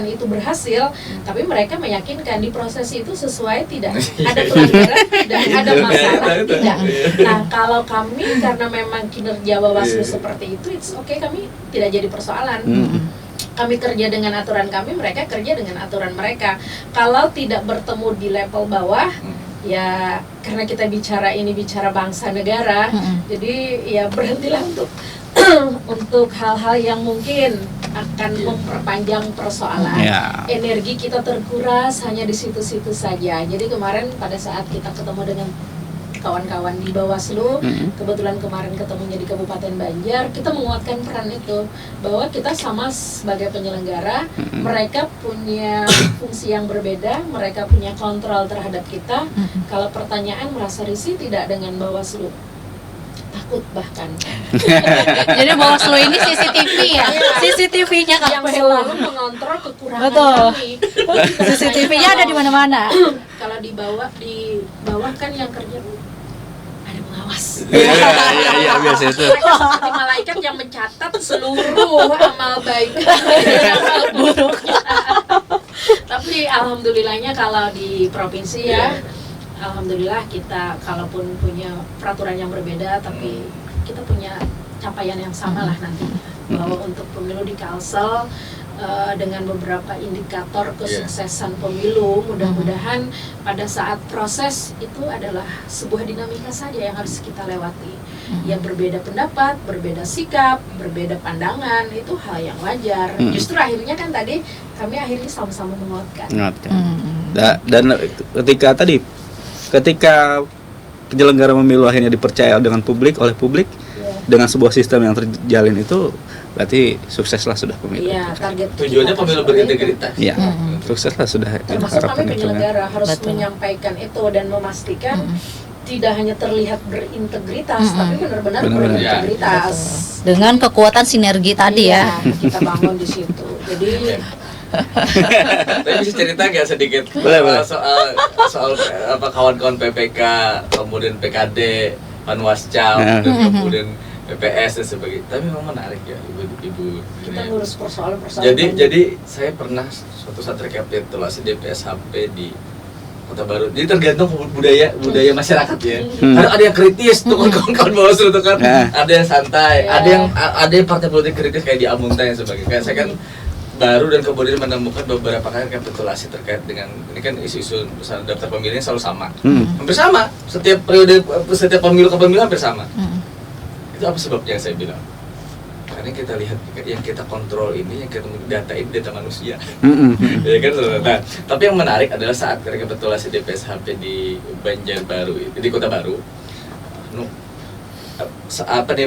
B: itu berhasil, tapi mereka meyakinkan di proses itu sesuai, tidak ada pelanggaran, tidak ada masalah, tidak. Nah, kalau kami karena memang kinerja Bawaslu seperti itu, it's okay, kami tidak jadi persoalan. Kami kerja dengan aturan kami, mereka kerja dengan aturan mereka. Kalau tidak bertemu di level bawah, ya karena kita bicara bangsa negara, jadi ya berhentilah untuk untuk hal-hal yang mungkin akan memperpanjang persoalan. Energi kita terkuras hanya di situ-situ saja. Jadi kemarin pada saat kita ketemu dengan kawan-kawan di Bawaslu, kebetulan kemarin ketemunya di Kabupaten Banjar, kita menguatkan peran itu, bahwa kita sama sebagai penyelenggara, mereka punya fungsi yang berbeda, mereka punya kontrol terhadap kita. Kalau pertanyaan merasa risih tidak dengan Bawaslu, takut bahkan.
D: Jadi Bawaslu ini CCTV ya, CCTV-nya
B: yang
D: KPU.
B: selalu mengontrol kekurangan
D: Betul.
B: kami.
D: CCTV-nya ada di mana-mana.
B: Kalau di bawah kan yang kerja ada pengawas.
A: Iya biasa itu.
B: Mereka seperti malaikat yang mencatat seluruh amal baik dan amal buruk. Tapi alhamdulillahnya kalau di provinsi ya, alhamdulillah kita kalaupun punya peraturan yang berbeda, tapi kita punya capaian yang sama lah nantinya. Bahwa untuk pemilu di Kalsel, dengan beberapa indikator kesuksesan pemilu, mudah-mudahan pada saat proses itu adalah sebuah dinamika saja yang harus kita lewati. Ya berbeda pendapat, berbeda sikap, berbeda pandangan, itu hal yang wajar. Justru akhirnya kan tadi kami akhirnya sama-sama menguatkan.
A: Dan ketika penyelenggara pemilu akhirnya dipercaya dengan publik, oleh publik, dengan sebuah sistem yang terjalin itu, berarti sukseslah sudah pemilu.
B: Iya, target
C: Tujuannya pemilu berintegritas.
A: Iya, sukseslah sudah.
B: Termasuk kami
A: harapan itu, kan.
B: penyelenggara harus
D: Betul.
B: menyampaikan itu dan memastikan tidak hanya terlihat berintegritas, tapi benar-benar
A: Benar-benar.
B: berintegritas.
D: Dengan kekuatan sinergi tadi ya.
B: Iya, kita bangun di situ. Jadi
C: Tapi bisa cerita nggak sedikit
A: Boleh.
C: soal apa kawan-kawan PPK, kemudian PKD, Panwascam, dan kemudian PPS dan sebagainya. Tapi memang menarik ya ibu.
B: kita ngurus persoalan-persoalan.
C: Jadi saya pernah suatu saat rekapitulasi DPSHP di Kota Baru. Jadi tergantung budaya masyarakat ya. Ada yang kritis tuh kawan-kawan Bawaslu tuh kan. Ada yang santai, ada yang partai politik kritis kayak di Amunta dan sebagainya. Kayak saya kan baru dan kemudian menemukan beberapa kali rekapitulasi terkait dengan ini kan isu-isu misalnya daftar pemilihnya selalu sama. Hampir sama. Setiap periode, setiap pemilu ke pemilu hampir sama. Itu apa sebabnya saya bilang? Karena kita lihat yang kita kontrol ini, yang kita data ini data manusia. Ya kan? Nah, tapi yang menarik adalah saat rekapitulasi DPSHP di Banjarbaru, di Kota Baru,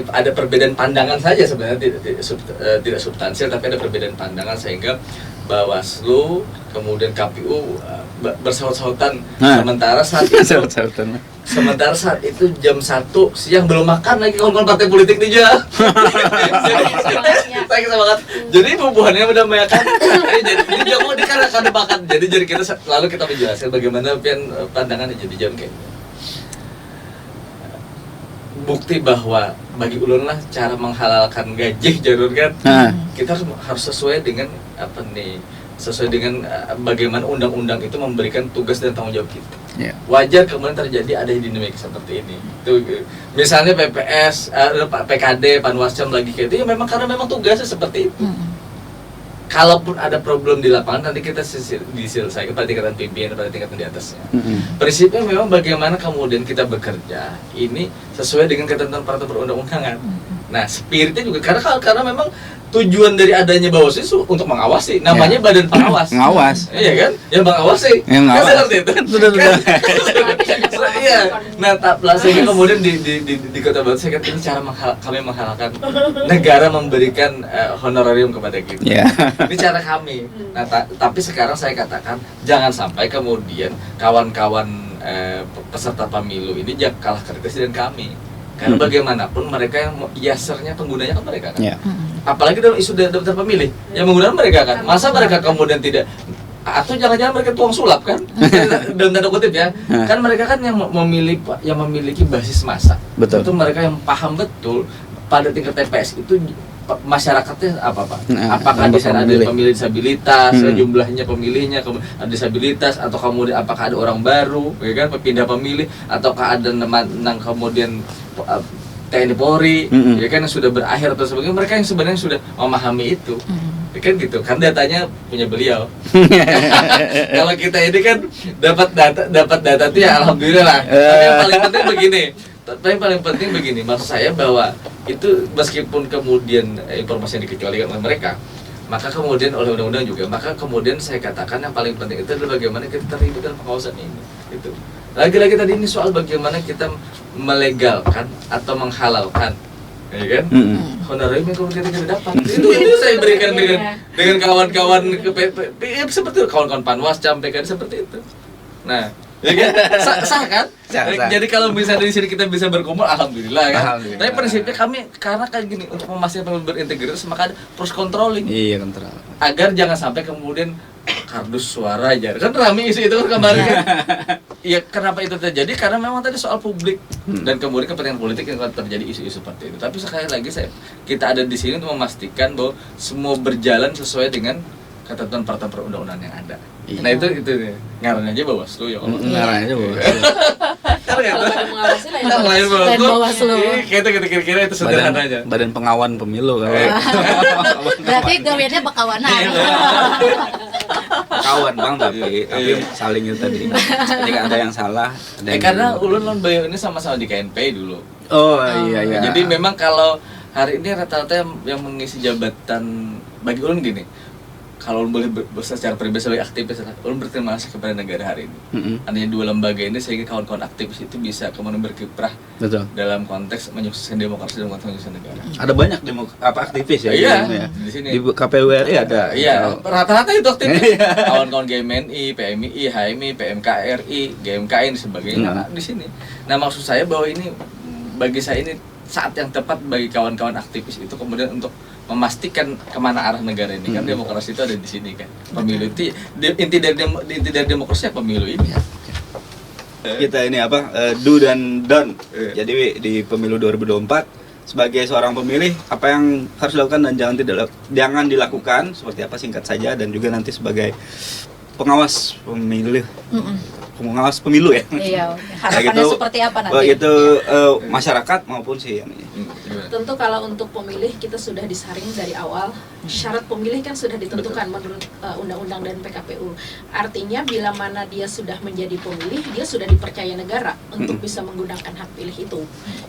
C: ada perbedaan pandangan saja sebenarnya, tidak substansial, tapi ada perbedaan pandangan sehingga Bawaslu, kemudian KPU bersaut-sautan.
A: Nah.
C: Sementara saat itu jam 1 siang belum makan lagi kawan-kawan partai politik di jalan. Saya semangat. Jadi bubuhannya udah makan. Jadi jamu di karena kada makan. Jadi kita lalu kita menjelaskan bagaimana pandangannya jadi jam kayak bukti bahwa bagi ulun lah cara menghalalkan gaji jalur kan. Kita harus sesuai dengan apa nih? Sesuai dengan bagaimana undang-undang itu memberikan tugas dan tanggung jawab kita. Wajar kemudian terjadi ada dinamika seperti ini. Itu misalnya PPS, PKD, Panwascam lagi kayak itu ya memang karena memang tugasnya seperti itu. Kalaupun ada problem di lapangan nanti kita diselesaikan pada tingkatan pimpinan, pada tingkatan di atasnya. Prinsipnya memang bagaimana kemudian kita bekerja ini sesuai dengan ketentuan peraturan perundang-undangan. Nah, spiritnya juga karena memang tujuan dari adanya Bawaslu itu untuk mengawasi, namanya badan pengawas.
A: Ngawas.
C: Iya kan? Yang mengawasi.
A: Yang
C: Kan
A: ngawas.
C: seperti itu.
A: Sudah.
C: Iya. Nah, sehingga kemudian di Kota Batu saya kata ini cara kami menghalalkan negara memberikan honorarium kepada kita. Ini cara kami. Nah, tapi sekarang saya katakan jangan sampai kemudian kawan-kawan peserta pemilu ini jangan kalah kritis dengan kami. Karena bagaimanapun mereka yang yasernya penggunanya kan mereka kan. Apalagi dalam isu daftar pemilih yang menggunakan mereka kan. Masa mereka kemudian tidak atau jangan-jangan mereka tuang sulap kan? Dalam tanda kutip ya. Kan mereka kan yang memiliki basis massa.
A: Betul.
C: Itu mereka yang paham betul pada tingkat TPS itu masyarakatnya apa Pak? Apakah di sana ada pemilih disabilitas, jumlahnya pemilihnya ada disabilitas, atau kemudian apakah ada orang baru, ya kan, pindah pemilih, ataukah ada kemudian TNI Polri, ya kan, yang sudah berakhir atau sebagainya. Mereka yang sebenarnya sudah memahami itu, ya kan gitu. Kan datanya punya beliau. Kalau kita ini kan dapat data itu ya alhamdulillah. Tapi yang paling penting begini, maksud saya bahwa itu meskipun kemudian informasi yang dikecualikan oleh mereka, maka kemudian oleh undang-undang juga, maka kemudian saya katakan yang paling penting itu adalah bagaimana kita terlibat dalam pengawasan ini. Itu. Lagi-lagi tadi ini soal bagaimana kita melegalkan atau menghalalkan, ya kan? Honorarium yang kemudian kita dapat. Itu saya berikan dengan kawan-kawan seperti kawan-kawan Panwascam, PKD seperti itu. Nah, ya kan? Sah kan?
A: Sah.
C: Jadi kalau misalnya di sini kita bisa berkumpul, alhamdulillah kan. Tapi prinsipnya kami karena kayak gini untuk memastikan pemilu berintegritas maka ada proses controlling.
A: Iya, kontrol.
C: Agar jangan sampai kemudian kardus suara aja. Kan ramai isu itu kan kemarin kan. Iya, kenapa itu terjadi? Karena memang tadi soal publik dan kemudian kepentingan politik yang terjadi isu-isu seperti itu. Tapi sekali lagi kita ada di sini untuk memastikan bahwa semua berjalan sesuai dengan ketentuan peraturan perundang-undangan yang ada. Nah itu ngarannya aja Bawaslu ya.
A: Ngarannya aja Bawaslu.
B: Kalau badan mengawasi
C: lain
D: Bawaslu.
C: Kira-kira itu sederhana aja.
A: Badan pengawan pemilu kalau.
D: Berarti gawiannya bakawanan.
A: Kawan bang tapi saling itu tadi. Ketika ada yang salah, ada yang
C: Karena ulun lawan Bayu ini sama-sama di KNP dulu.
A: Oh iya.
C: Jadi memang kalau hari ini rata-rata yang mengisi jabatan bagi ulun gini. Kalau ulun boleh secara pribadi sebagai aktivis, ulun berterima kasih kepada negara hari ini. Adanya dua lembaga ini sehingga kawan-kawan aktivis itu bisa kemudian berkiprah dalam konteks menyukseskan demokrasi dan menyukseskan negara.
A: Ada banyak aktivis ya.
C: Iya, di sini.
A: Di KPU RI ada.
C: Iya, rata-rata itu aktivis. Kawan-kawan GMNI, PMI, HMI, PMKRI, GMKI dan sebagainya di sini. Nah, maksud saya bahwa ini bagi saya ini saat yang tepat bagi kawan-kawan aktivis itu kemudian untuk memastikan kemana arah negara ini kan demokrasi itu ada di sini kan. Pemilu itu inti dari demokrasi ya pemilu ini.
A: Kita ini do dan don't. Jadi di pemilu 2024 sebagai seorang pemilih apa yang harus dilakukan dan jangan dilakukan seperti apa singkat saja, dan juga nanti sebagai pengawas pemilu. Pengawas pemilu ya.
D: Iya. Harapannya seperti apa nanti?
A: Itu masyarakat maupun sih yang
B: Tentu kalau untuk pemilih kita sudah disaring dari awal. Syarat pemilih kan sudah ditentukan menurut undang-undang dan PKPU. Artinya bila mana dia sudah menjadi pemilih, dia sudah dipercaya negara untuk bisa menggunakan hak pilih itu.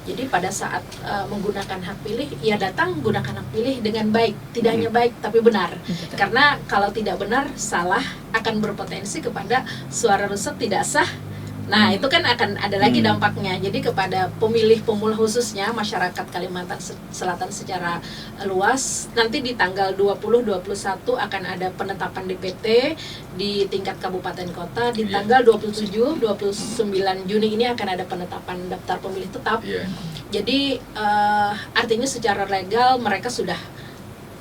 B: Jadi pada saat menggunakan hak pilih, ya datang gunakan hak pilih dengan baik, tidak hanya baik tapi benar. Karena kalau tidak benar, salah akan berpotensi kepada suara rusak tidak sah Nah, itu kan akan ada lagi dampaknya. Jadi kepada pemula khususnya masyarakat Kalimantan Selatan secara luas, nanti di tanggal 20-21 akan ada penetapan DPT di tingkat kabupaten kota. Di tanggal 27-29 Juni ini akan ada penetapan daftar pemilih tetap. Jadi artinya secara legal mereka sudah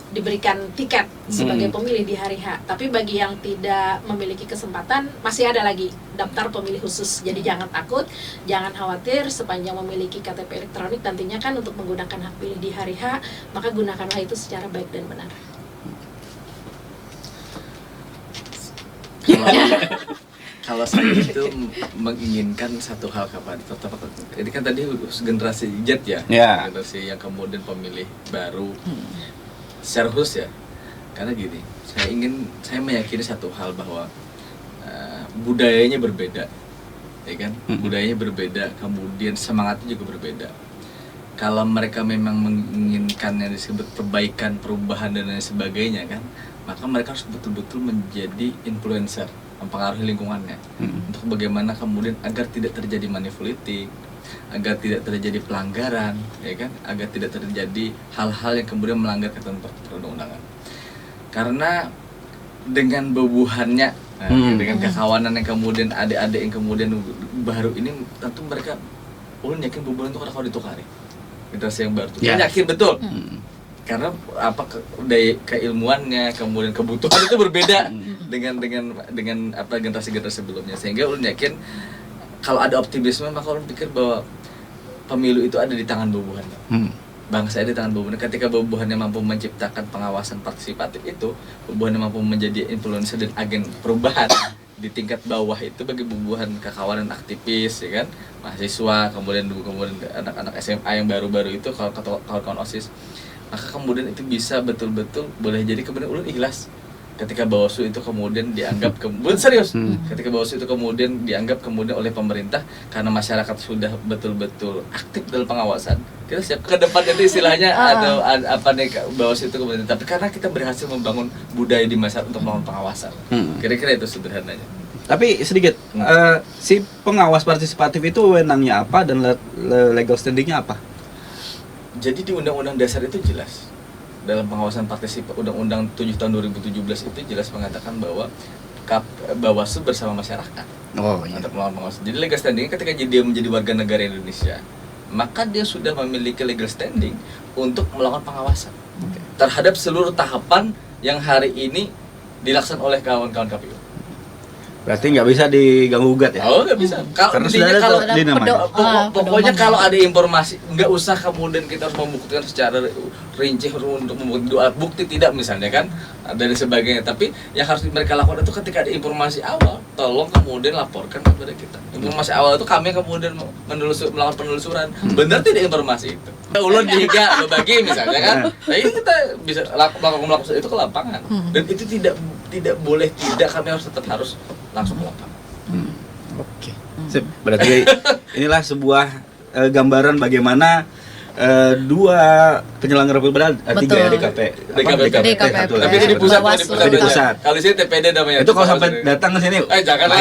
B: diberikan tiket sebagai pemilih di hari H. Tapi bagi yang tidak memiliki kesempatan, masih ada lagi daftar pemilih khusus. Jadi jangan takut, jangan khawatir, sepanjang memiliki KTP elektronik nantinya kan untuk menggunakan hak pilih di hari H, maka gunakanlah itu secara baik dan benar.
C: Kalau saya itu menginginkan satu hal kapan tetap, ini kan tadi generasi Z ya, generasi yang kemudian pemilih baru secara khusus ya, karena gini, saya meyakini satu hal bahwa budayanya berbeda, ya kan, budayanya berbeda, kemudian semangatnya juga berbeda. Kalau mereka memang menginginkan yang disebut perbaikan, perubahan dan lain sebagainya kan, maka mereka harus betul-betul menjadi influencer, mempengaruhi lingkungannya untuk bagaimana kemudian agar tidak terjadi money politik, agar tidak terjadi pelanggaran, ya kan, agar tidak terjadi hal-hal yang kemudian melanggar ketentuan perundang-undangan. Karena dengan bubuhannya, dengan kekawanan yang kemudian adik-adik yang kemudian baru ini, tentu mereka ulun yakin bubuhan itu kalau ditukari generasi yang baru, yakin betul. Karena daya keilmuannya, kemudian kebutuhan itu berbeda dengan apa generasi-generasi sebelumnya, sehingga ulun yakin kalau ada optimisme maka ulun pikir bahwa pemilu itu ada di tangan bubuhan. Bangsa ada di tangan bubuhan. Ketika bubuhannya mampu menciptakan pengawasan partisipatif itu, bubuhannya mampu menjadi influencer dan agen perubahan di tingkat bawah itu bagi bubuhan kekawanan aktivis, ya kan, mahasiswa, kemudian anak-anak SMA yang baru-baru itu kalau kawan-kawan OSIS, maka kemudian itu bisa betul-betul boleh jadi kemudian ulun ikhlas ketika Bawaslu itu kemudian dianggap serius, ketika Bawaslu itu kemudian dianggap kemudian oleh pemerintah karena masyarakat sudah betul-betul aktif dalam pengawasan, kita siap ke depan itu istilahnya atau apa nih Bawaslu itu kemudian, tapi karena kita berhasil membangun budaya di masyarakat untuk melakukan pengawasan, kira-kira itu sederhananya.
A: Tapi sedikit, si pengawas partisipatif itu wewenangnya apa dan legal standingnya apa?
C: Jadi di Undang-Undang Dasar itu jelas, dalam pengawasan partisipatif Undang-Undang 7 tahun 2017 itu jelas mengatakan bahwa Bawaslu bersama masyarakat untuk melakukan pengawasan. Jadi legal standing ketika dia menjadi warga negara Indonesia, maka dia sudah memiliki legal standing untuk melakukan pengawasan terhadap seluruh tahapan yang hari ini dilaksanakan oleh kawan-kawan KPU.
A: Berarti nggak bisa diganggu gugat ya?
C: Oh, nggak bisa.
A: Karena sudah ada di namanya.
C: Pokoknya kalau ada informasi, nggak usah kemudian kita harus membuktikan secara rinci untuk membuktikan dua bukti tidak misalnya kan dan sebagainya. Tapi yang harus mereka lakukan itu ketika ada informasi awal, tolong kemudian laporkan kepada kita. Informasi awal itu kami kemudian melakukan penelusuran. Benar tidak informasi itu? Ulun dihiga berbagi misalnya kan. Nah ini kita bisa melakukan itu ke lapangan. Dan itu tidak boleh tidak, kami harus langsung ke lapangan.
A: Oke. Sip. Berarti inilah sebuah gambaran bagaimana dua penyelenggara pilkada, tiga ya DKP.
C: Tapi ini di pusat,
A: di pusat.
C: Kalau di sini TPD namanya.
A: Itu kalau sampai datang ke sini.
C: Jangan lah.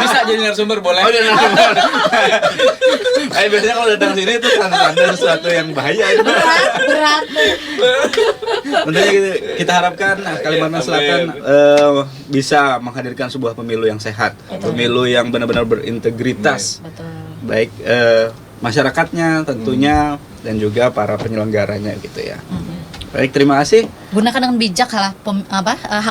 C: Bisa jadi narasumber boleh.
A: Oh, jadi narasumber. Biasanya kalau datang ke sini itu tanda sesuatu yang bahaya itu.
D: Berat.
A: Tentunya kita harapkan Kalimantan Selatan bisa menghadirkan sebuah pemilu yang sehat, pemilu yang benar-benar berintegritas.
D: Betul.
A: Baik masyarakatnya tentunya dan juga para penyelenggaranya gitu ya. Baik, terima kasih.
D: Gunakan dengan bijak hak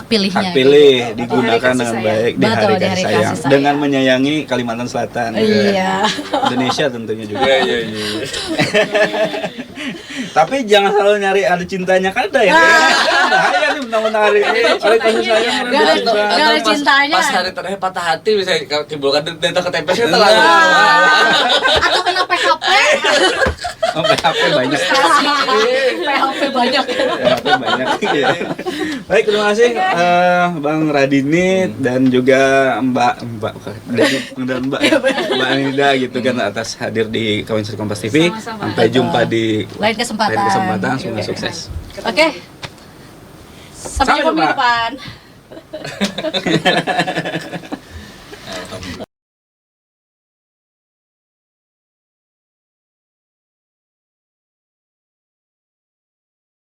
D: pilihnya.
A: Hak pilih
D: gitu.
A: digunakan dengan baik di hari kasih sayang dengan menyayangi Kalimantan Selatan.
D: Iya.
A: Indonesia tentunya juga.
C: Iya.
A: Tapi jangan selalu nyari ada cintanya kan ada ya. Bahaya nih benar-benar oleh kasih sayang.
D: Gak ada cintanya.
C: Pas hari terakhir patah hati bisa timbulkan data ke TPS kita lah.
D: Atau kena PHP.
A: PHP banyak.
D: PHP banyak.
A: PHP banyak. Baik, terima kasih Bang Radini dan juga Mbak dan Mbak Anida gitu kan atas hadir di Kawan Kompas TV.
B: Sama-sama.
A: Sampai jumpa di
D: Lain kesempatan.
A: Semoga sukses.
D: Oke. Sampai jumpa minggu depan.